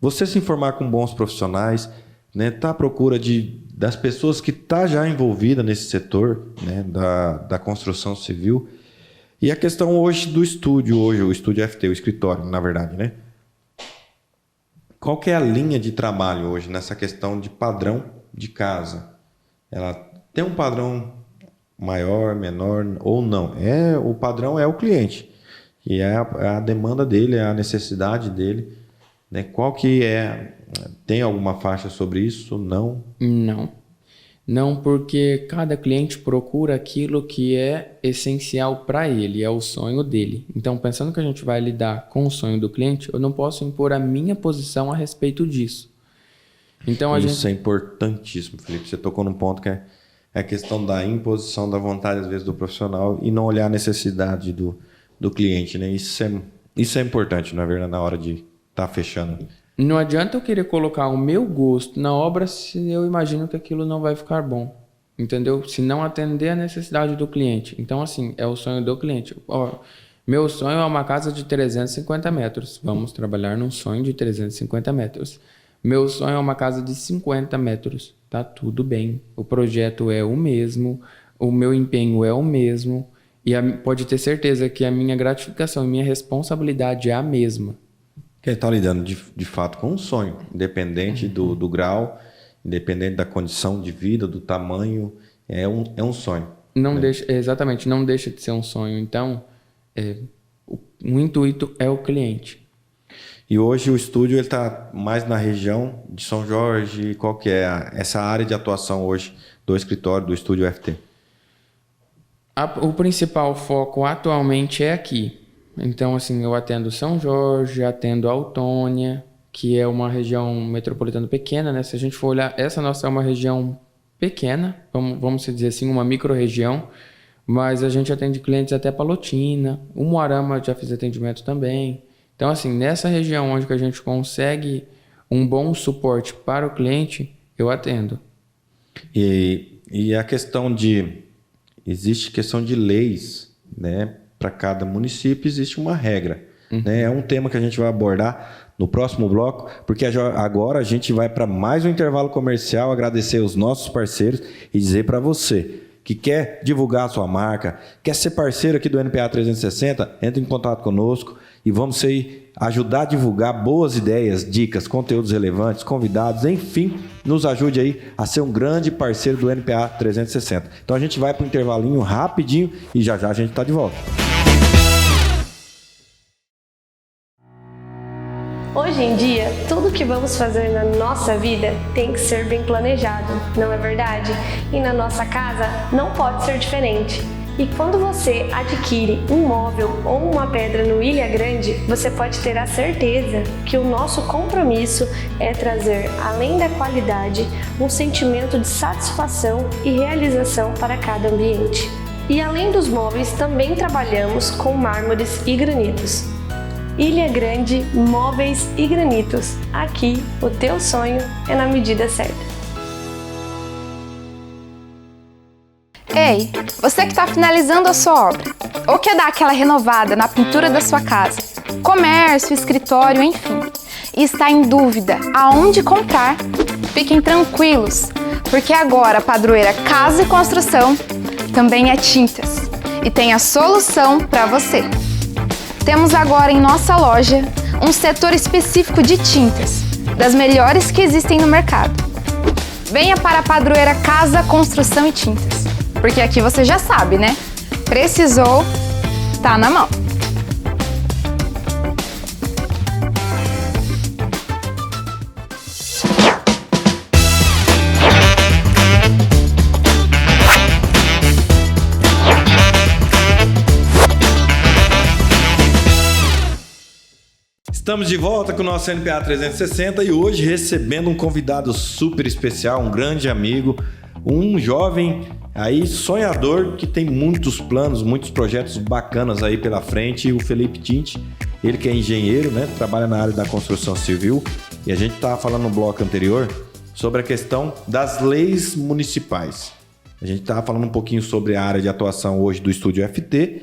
você se informar com bons profissionais, né? Tá à procura das pessoas que estão já envolvidas nesse setor, né? da construção civil. E a questão hoje do estúdio, o estúdio FT, o escritório, na verdade, né? Qual que é a linha de trabalho hoje nessa questão de padrão de casa? Ela tem um padrão maior, menor ou não? O padrão é o cliente, e é a demanda dele, é a necessidade dele, né? Qual que é? Tem alguma faixa sobre isso? Não? Não, porque cada cliente procura aquilo que é essencial para ele, é o sonho dele. Então, pensando que a gente vai lidar com o sonho do cliente, eu não posso impor a minha posição a respeito disso. Então, isso é importantíssimo, Felipe. Você tocou num ponto que é a questão da imposição da vontade, às vezes, do profissional e não olhar a necessidade do cliente, né? Isso é importante, na verdade, na hora de estar fechando. Não adianta eu querer colocar o meu gosto na obra se eu imagino que aquilo não vai ficar bom, entendeu? Se não atender a necessidade do cliente. Então, assim, é o sonho do cliente. Meu sonho é uma casa de 350 metros. Vamos trabalhar num sonho de 350 metros. Meu sonho é uma casa de 50 metros. Tá tudo bem. O projeto é o mesmo, o meu empenho é o mesmo. E pode ter certeza que a minha gratificação e minha responsabilidade é a mesma. Ele está lidando de fato com um sonho, independente do grau, independente da condição de vida, do tamanho, é um sonho. Exatamente, não deixa de ser um sonho. Então, o intuito é o cliente. E hoje o estúdio está mais na região de São Jorge. Qual que é essa área de atuação hoje do escritório, do estúdio FT? O principal foco atualmente é aqui. Então, assim, eu atendo São Jorge, atendo Autônia, que é uma região metropolitana pequena, né? Se a gente for olhar, essa nossa é uma região pequena, vamos dizer assim, uma micro-região, mas a gente atende clientes até Palotina, o Umuarama já fiz atendimento também. Então, assim, nessa região onde que a gente consegue um bom suporte para o cliente, eu atendo. E a questão existe questão de leis, né? Para cada município existe uma regra. Né? É um tema que a gente vai abordar no próximo bloco, porque agora a gente vai para mais um intervalo comercial, agradecer os nossos parceiros e dizer para você que quer divulgar a sua marca, quer ser parceiro aqui do NPA 360, entre em contato conosco e vamos ajudar a divulgar boas ideias, dicas, conteúdos relevantes, convidados, enfim, nos ajude aí a ser um grande parceiro do NPA 360. Então a gente vai para um intervalinho rapidinho e já a gente está de volta. Hoje em dia, tudo que vamos fazer na nossa vida tem que ser bem planejado, não é verdade? E na nossa casa não pode ser diferente. E quando você adquire um móvel ou uma pedra no Ilha Grande, você pode ter a certeza que o nosso compromisso é trazer, além da qualidade, um sentimento de satisfação e realização para cada ambiente. E além dos móveis, também trabalhamos com mármores e granitos. Ilha Grande Móveis e Granitos. Aqui, o teu sonho é na medida certa. Ei, você que está finalizando a sua obra, ou quer dar aquela renovada na pintura da sua casa, comércio, escritório, enfim, e está em dúvida aonde comprar, fiquem tranquilos, porque agora a Padroeira Casa e Construção também é tintas e tem a solução para você. Temos agora em nossa loja um setor específico de tintas, das melhores que existem no mercado. Venha para a Padroeira Casa, Construção e Tintas. Porque aqui você já sabe, né? Precisou, tá na mão. Estamos de volta com o nosso NPA 360 e hoje recebendo um convidado super especial, um grande amigo, um jovem aí sonhador que tem muitos planos, muitos projetos bacanas aí pela frente, o Felipe Tinte, ele que é engenheiro, né, trabalha na área da construção civil, e a gente estava falando no bloco anterior sobre a questão das leis municipais. A gente estava falando um pouquinho sobre a área de atuação hoje do Estúdio FT,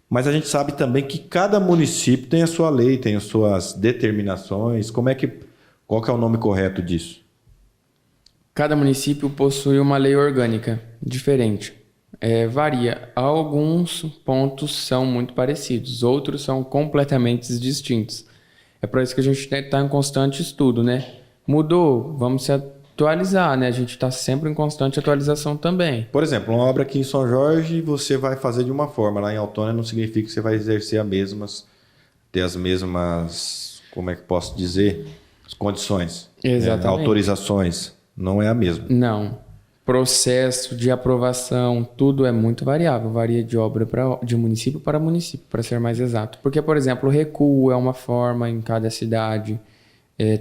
mas a gente sabe também que cada município tem a sua lei, tem as suas determinações. Qual que é o nome correto disso? Cada município possui uma lei orgânica diferente. Varia. Alguns pontos são muito parecidos, outros são completamente distintos. É por isso que a gente está em constante estudo, né? Mudou, vamos se atualizar, né? A gente está sempre em constante atualização também. Por exemplo, uma obra aqui em São Jorge você vai fazer de uma forma, lá em Autônia não significa que você vai exercer ter as mesmas, como é que posso dizer, as condições, Exatamente. Autorizações, não é a mesma. Não. Processo de aprovação, tudo é muito variável, varia de município, para ser mais exato. Porque, por exemplo, o recuo é uma forma em cada cidade,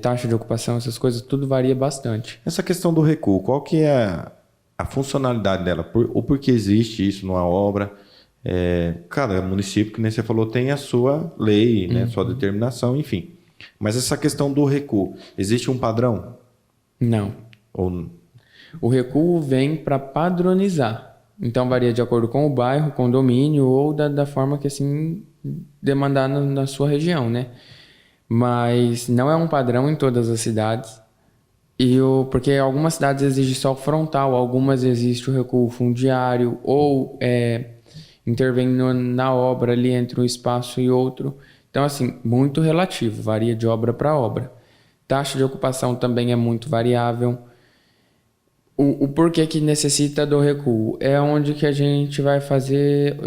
taxa de ocupação, essas coisas, tudo varia bastante. Essa questão do recuo, qual que é a funcionalidade dela? Ou por que existe isso numa obra? Cada município, que nem você falou, tem a sua lei, né, sua determinação, enfim. Mas essa questão do recuo, existe um padrão? Não. O recuo vem para padronizar. Então varia de acordo com o bairro, condomínio ou da forma que assim demandar na sua região, né? Mas não é um padrão em todas as cidades. Porque algumas cidades exigem só o frontal, algumas existe o recuo fundiário ou intervém na obra ali entre um espaço e outro. Então, assim, muito relativo, varia de obra para obra. Taxa de ocupação também é muito variável. O porquê que necessita do recuo? É onde que a gente vai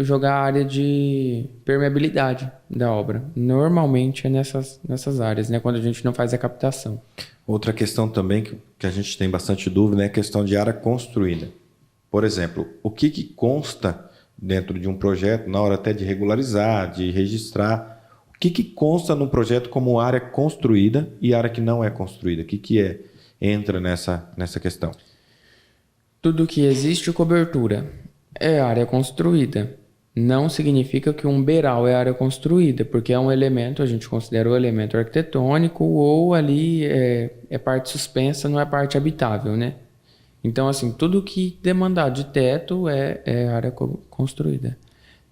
jogar a área de permeabilidade da obra. Normalmente é nessas áreas, né? Quando a gente não faz a captação. Outra questão também que a gente tem bastante dúvida é a questão de área construída. Por exemplo, o que consta dentro de um projeto, na hora até de regularizar, de registrar, o que consta num projeto como área construída e área que não é construída? O que entra nessa questão? Tudo que existe cobertura é área construída. Não significa que um beiral é área construída, porque é um elemento, a gente considera o elemento arquitetônico ou ali é parte suspensa, não é parte habitável, né? Então, assim, tudo que demandar de teto é área construída.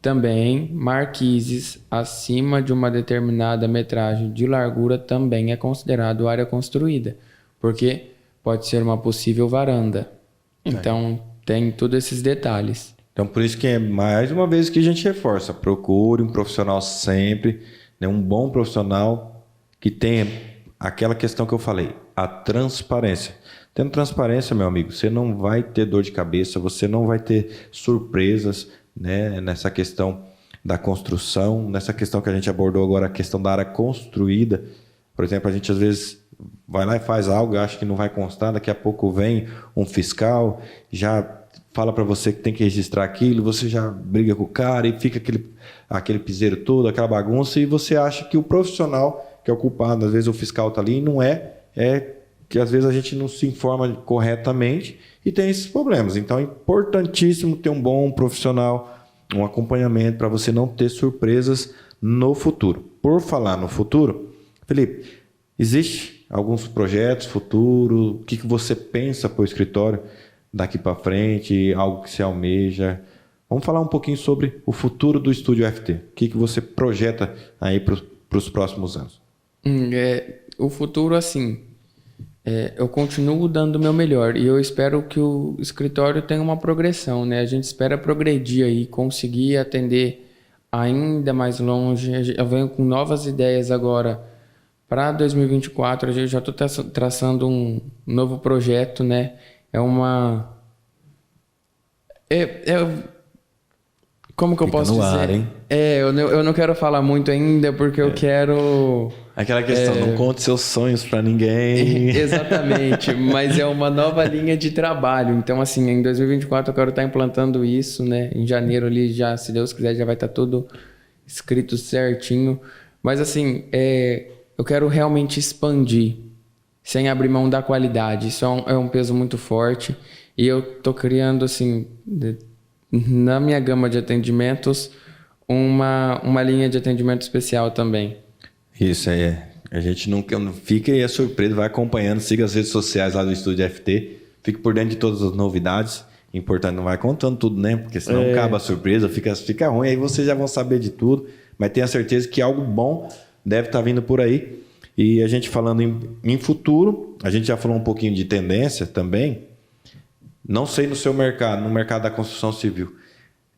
Também, marquises acima de uma determinada metragem de largura também é considerado área construída, porque pode ser uma possível varanda. Então, tem todos esses detalhes. Então, por isso que é mais uma vez que a gente reforça. Procure um profissional sempre, né, um bom profissional que tenha aquela questão que eu falei, a transparência. Tendo transparência, meu amigo, você não vai ter dor de cabeça, você não vai ter surpresas, né, nessa questão da construção, nessa questão que a gente abordou agora, a questão da área construída. Por exemplo, a gente às vezes vai lá e faz algo, acha que não vai constar, daqui a pouco vem um fiscal, já fala para você que tem que registrar aquilo, você já briga com o cara e fica aquele piseiro todo, aquela bagunça, e você acha que o profissional que é o culpado, às vezes o fiscal está ali, e não é que às vezes a gente não se informa corretamente e tem esses problemas. Então é importantíssimo ter um bom profissional, um acompanhamento para você não ter surpresas no futuro. Por falar no futuro, Felipe, existe alguns projetos futuro? O que você pensa para o escritório daqui para frente? Algo que você almeja? Vamos falar um pouquinho sobre o futuro do Estúdio FT. O que você projeta aí para os próximos anos? O futuro, assim, eu continuo dando o meu melhor e eu espero que o escritório tenha uma progressão, né? A gente espera progredir aí, conseguir atender ainda mais longe. Eu venho com novas ideias agora para 2024. Eu já estou traçando um novo projeto, né? Como que eu posso dizer? Ar, hein? Eu não quero falar muito ainda porque eu quero... Aquela questão, não conte seus sonhos para ninguém. Exatamente, mas é uma nova linha de trabalho. Então, assim, em 2024 eu quero estar implantando isso, né? Em janeiro ali, já, se Deus quiser, já vai estar tudo escrito certinho. Mas, assim, eu quero realmente expandir, sem abrir mão da qualidade. Isso é um peso muito forte. E eu tô criando, assim, na minha gama de atendimentos, uma linha de atendimento especial também. Isso aí A gente não fica e é surpreso, vai acompanhando, siga as redes sociais lá do Estúdio FT, fique por dentro de todas as novidades. Importante, não vai contando tudo, né? Porque senão acaba a surpresa, fica ruim, aí vocês já vão saber de tudo. Mas tenha certeza que algo bom deve estar vindo por aí. E a gente falando em futuro, a gente já falou um pouquinho de tendência também. Não sei no seu mercado, no mercado da construção civil.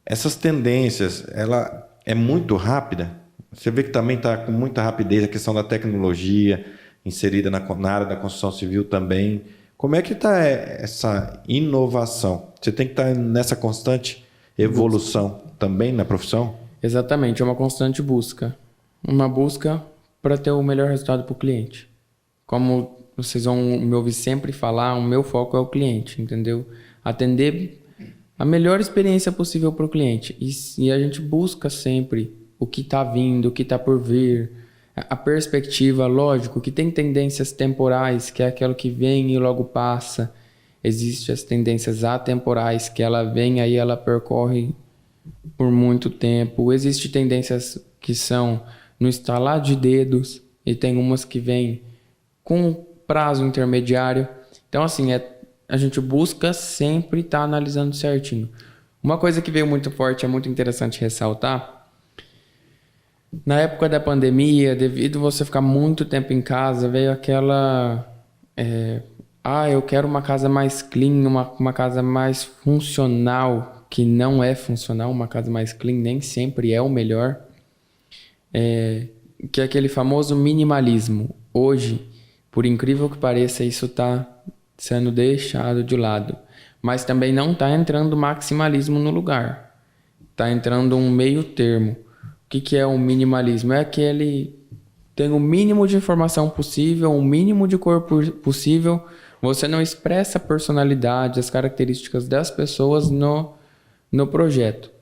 Essas tendências, ela é muito rápida. Você vê que também está com muita rapidez a questão da tecnologia inserida na área da construção civil também. Como é que está essa inovação? Você tem que estar nessa constante evolução também na profissão? Exatamente, é uma constante busca. Uma busca para ter o melhor resultado para o cliente. Como vocês vão me ouvir sempre falar, o meu foco é o cliente, entendeu? Atender a melhor experiência possível para o cliente. E a gente busca sempre o que está vindo, o que está por vir, a perspectiva, lógico, que tem tendências temporais, que é aquilo que vem e logo passa. Existem as tendências atemporais, que ela vem aí, ela percorre por muito tempo. Existem tendências que são no estalar de dedos, e tem umas que vêm com prazo intermediário. Então, assim, a gente busca sempre estar analisando certinho. Uma coisa que veio muito forte, é muito interessante ressaltar. Na época da pandemia, devido a você ficar muito tempo em casa, veio aquela... eu quero uma casa mais clean, uma casa mais funcional, que não é funcional. Uma casa mais clean nem sempre é o melhor. Que é aquele famoso minimalismo. Hoje, por incrível que pareça, isso está sendo deixado de lado. Mas também não está entrando maximalismo no lugar. Está entrando um meio termo. O que é o minimalismo? É aquele... tem o mínimo de informação possível, o mínimo de cor possível. Você não expressa a personalidade, as características das pessoas no projeto.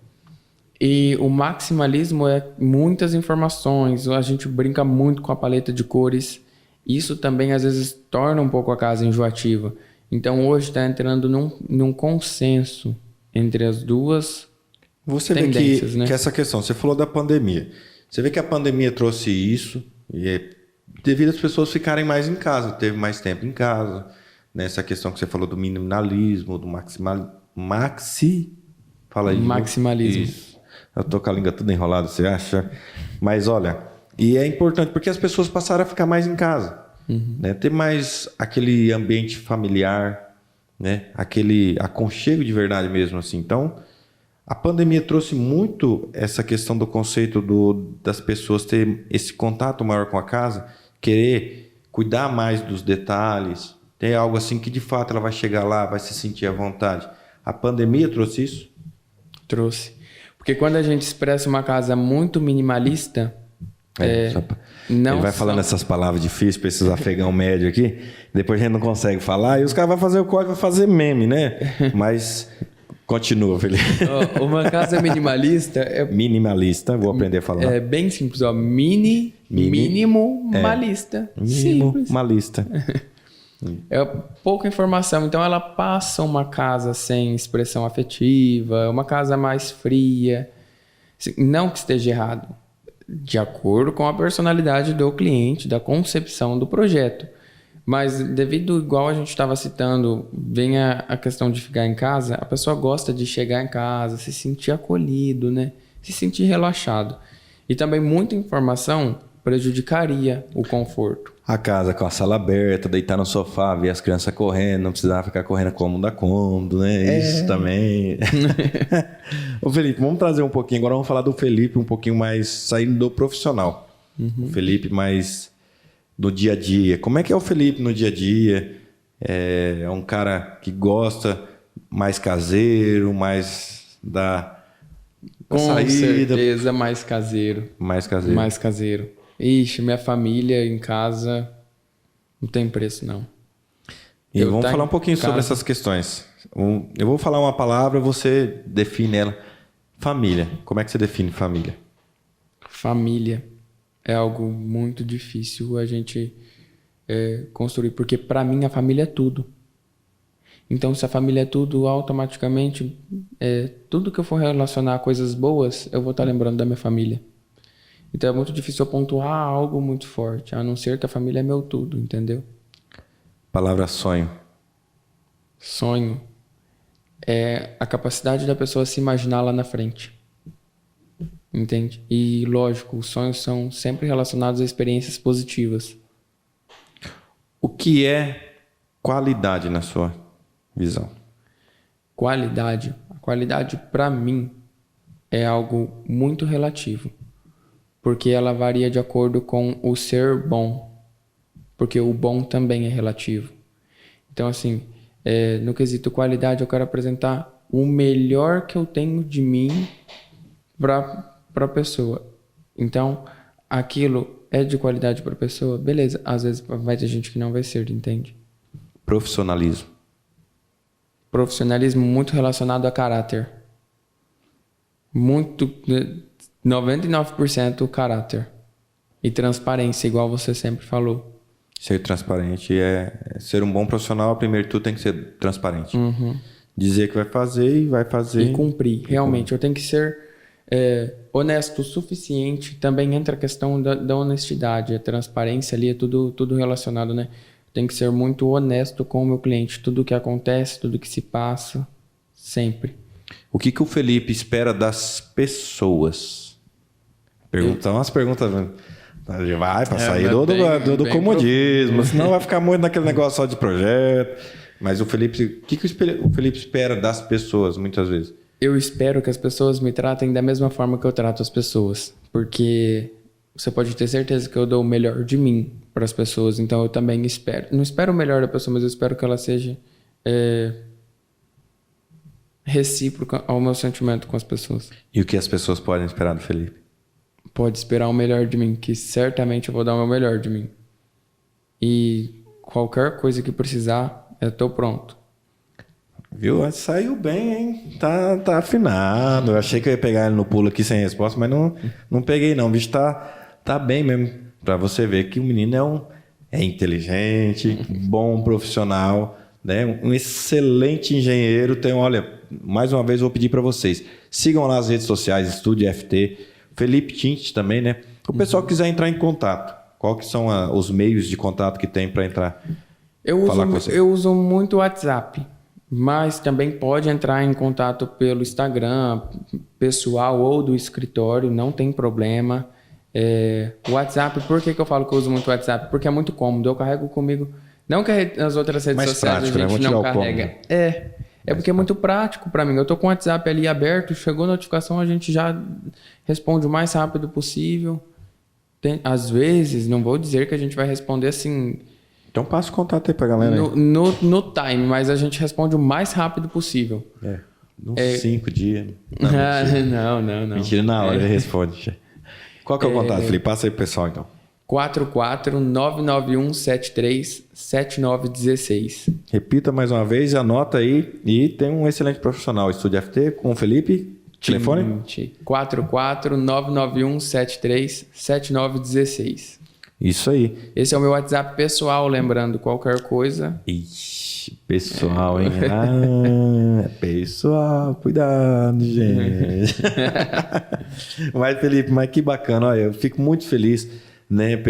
E o maximalismo é muitas informações. A gente brinca muito com a paleta de cores. Isso também, às vezes, torna um pouco a casa enjoativa. Então, hoje está entrando num consenso entre as duas você tendências, vê né? que essa questão, você falou da pandemia. Você vê que a pandemia trouxe isso, e devido às pessoas ficarem mais em casa, teve mais tempo em casa. Nessa questão que você falou do minimalismo, do fala aí. Maximalismo. Isso. Eu tô com a língua toda enrolada, você acha? Mas olha, e é importante porque as pessoas passaram a ficar mais em casa. Né? Ter mais aquele ambiente familiar, né? Aquele aconchego de verdade mesmo, assim. Então, a pandemia trouxe muito essa questão do conceito das pessoas ter esse contato maior com a casa, querer cuidar mais dos detalhes, ter algo assim que de fato ela vai chegar lá, vai se sentir à vontade. A pandemia trouxe isso? Trouxe. Porque quando a gente expressa uma casa muito minimalista... Ele vai falando essas palavras difíceis para esses afegão médio aqui, depois a gente não consegue falar, e os caras vão fazer o código, vai fazer meme, né? Mas Continua, Felipe. Ó, uma casa minimalista é Minimalista, vou aprender a falar. bem simples, ó. Mínimo malista. Simples. Minimalista. É pouca informação, então ela passa uma casa sem expressão afetiva, uma casa mais fria. Não que esteja errado, de acordo com a personalidade do cliente, da concepção do projeto. Mas devido, igual a gente estava citando, vem a questão de ficar em casa, a pessoa gosta de chegar em casa, se sentir acolhido, né? Se sentir relaxado. E também muita informação prejudicaria o conforto. A casa com a sala aberta, deitar no sofá, ver as crianças correndo, não precisava ficar correndo cômodo a cômodo, né? Isso também. Ô Felipe, vamos trazer um pouquinho, agora vamos falar do Felipe um pouquinho mais saindo do profissional. O Felipe mais do dia a dia. Como é que é o Felipe no dia a dia? É um cara que gosta mais caseiro, mais da Com saída. certeza, mais caseiro. Mais caseiro. Mais caseiro. Ixi, minha família em casa não tem preço, não. E Eu vamos tá falar em um pouquinho sobre casa. essas questões. Eu vou falar uma palavra, você define ela. Família. Como é que você define família? Família é algo muito difícil a gente construir, porque para mim a família é tudo. Então, se a família é tudo, automaticamente, tudo que eu for relacionar a coisas boas, eu vou estar lembrando da minha família. Então, é muito difícil eu pontuar algo muito forte, a não ser que a família é meu tudo, entendeu? Palavra sonho. Sonho é a capacidade da pessoa se imaginar lá na frente. Entende? E, lógico, os sonhos são sempre relacionados a experiências positivas. O que é qualidade na sua visão? Qualidade. A qualidade, para mim, é algo muito relativo. Porque ela varia de acordo com o ser bom. Porque o bom também é relativo. Então, assim, no quesito qualidade, eu quero apresentar o melhor que eu tenho de mim para a pessoa. Então, aquilo é de qualidade para a pessoa, beleza. Às vezes vai ter gente que não vai ser, entende? Profissionalismo. Profissionalismo muito relacionado a caráter. Muito, 99% caráter. E transparência, igual você sempre falou. Ser transparente ser um bom profissional, primeiro tudo tem que ser transparente. Dizer que vai fazer e vai fazer. E cumprir. Realmente, eu tenho que ser honesto o suficiente. Também entra a questão da honestidade. A transparência ali é tudo relacionado, né? Tem que ser muito honesto com o meu cliente. Tudo que acontece, tudo que se passa, sempre. O que o Felipe espera das pessoas? Umas perguntas... Vai para sair do comodismo, senão vai ficar muito naquele negócio só de projeto. Mas o Felipe... O que o Felipe espera das pessoas, muitas vezes? Eu espero que as pessoas me tratem da mesma forma que eu trato as pessoas. Porque você pode ter certeza que eu dou o melhor de mim para as pessoas. Então eu também espero. Não espero o melhor da pessoa, mas eu espero que ela seja recíproca ao meu sentimento com as pessoas. E o que as pessoas podem esperar do Felipe? Pode esperar o melhor de mim, que certamente eu vou dar o meu melhor de mim. E qualquer coisa que precisar, eu tô pronto. Viu? Saiu bem, hein? Tá afinado. Eu achei que eu ia pegar ele no pulo aqui sem resposta, mas não peguei não. O bicho tá bem mesmo. Pra você ver que o menino é inteligente, bom profissional, né? Um excelente engenheiro. Olha, mais uma vez eu vou pedir para vocês. Sigam lá as redes sociais, Estúdio FT, Felipe Tint também, né? O pessoal que quiser entrar em contato, qual que são os meios de contato que tem para entrar? Eu uso muito o WhatsApp, mas também pode entrar em contato pelo Instagram, pessoal ou do escritório, não tem problema. O WhatsApp, por que eu falo que eu uso muito o WhatsApp? Porque é muito cômodo, eu carrego comigo. Não que as outras redes mais sociais prático, a gente né? não carrega. É porque é muito prático para mim. Eu tô com o WhatsApp ali aberto, chegou a notificação, a gente já responde o mais rápido possível. Às vezes, não vou dizer que a gente vai responder assim... Então passa o contato aí pra galera. No time, mas a gente responde o mais rápido possível. Uns 5 dias. Não. Mentira, na hora ele responde. Qual que é o contato, Felipe? Passa aí pro pessoal, então. 44-99173-7916. Repita mais uma vez, anota aí. E tem um excelente profissional. Estúdio FT com o Felipe. Telefone? 44-99173-7916. Isso aí. Esse é o meu WhatsApp pessoal, lembrando, qualquer coisa. Ixi, pessoal, hein? Ah, pessoal, cuidado, gente. Mas, Felipe, mas que bacana. Olha, eu fico muito feliz, né,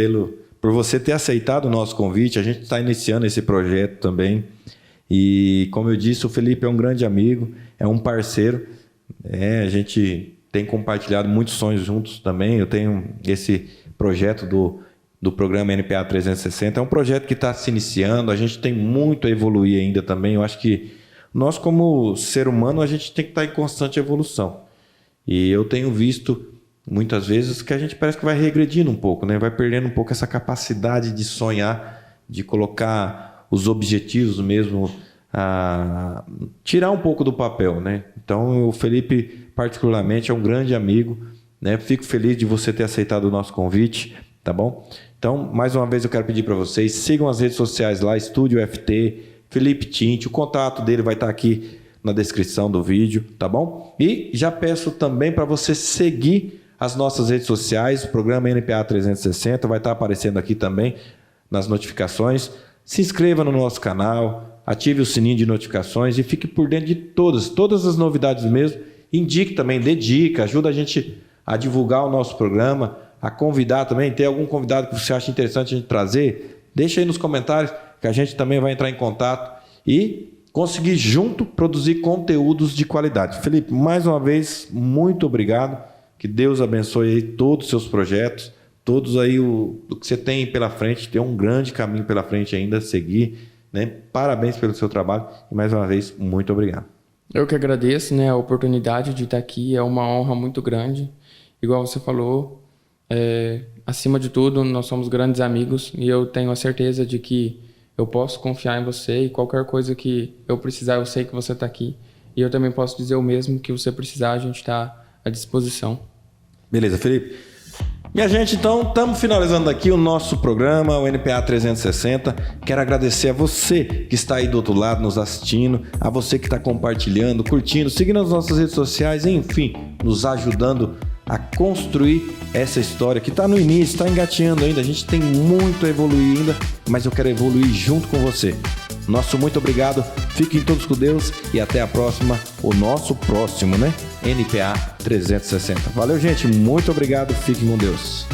por você ter aceitado o nosso convite. A gente está iniciando esse projeto também. E, como eu disse, o Felipe é um grande amigo, é um parceiro. A gente tem compartilhado muitos sonhos juntos também. Eu tenho esse projeto do programa NPA 360. É um projeto que está se iniciando. A gente tem muito a evoluir ainda também. Eu acho que nós, como ser humano, a gente tem que estar em constante evolução. E eu tenho visto muitas vezes que a gente parece que vai regredindo um pouco, né? Vai perdendo um pouco essa capacidade de sonhar, de colocar os objetivos mesmo, tirar um pouco do papel, né? Então, o Felipe, particularmente, é um grande amigo, né? Fico feliz de você ter aceitado o nosso convite, tá bom? Então, mais uma vez eu quero pedir para vocês, sigam as redes sociais lá, Estúdio FT, Felipe Tinte, o contato dele vai estar aqui na descrição do vídeo, tá bom? E já peço também para você seguir as nossas redes sociais, o programa NPA 360 vai estar aparecendo aqui também nas notificações. Se inscreva no nosso canal, ative o sininho de notificações e fique por dentro de todas as novidades mesmo. Indique também, dê dica, ajuda a gente a divulgar o nosso programa, a convidar também. Tem algum convidado que você acha interessante a gente trazer? Deixa aí nos comentários que a gente também vai entrar em contato e conseguir junto produzir conteúdos de qualidade. Felipe, mais uma vez, muito obrigado. Que Deus abençoe aí todos os seus projetos, todos aí o que você tem pela frente, tem um grande caminho pela frente ainda a seguir, né? Parabéns pelo seu trabalho e mais uma vez, muito obrigado. Eu que agradeço, né, a oportunidade de estar aqui, é uma honra muito grande. Igual você falou, acima de tudo, nós somos grandes amigos e eu tenho a certeza de que eu posso confiar em você e qualquer coisa que eu precisar, eu sei que você está aqui. E eu também posso dizer o mesmo, que você precisar, a gente está à disposição. Beleza, Felipe? Minha gente, então, estamos finalizando aqui o nosso programa, o NPA 360. Quero agradecer a você que está aí do outro lado nos assistindo, a você que está compartilhando, curtindo, seguindo as nossas redes sociais, enfim, nos ajudando a construir essa história que está no início, está engatinhando ainda. A gente tem muito a evoluir ainda, mas eu quero evoluir junto com você. Nosso muito obrigado, fiquem todos com Deus e até a próxima, o nosso próximo, né? NPA 360. Valeu, gente, muito obrigado, fiquem com Deus.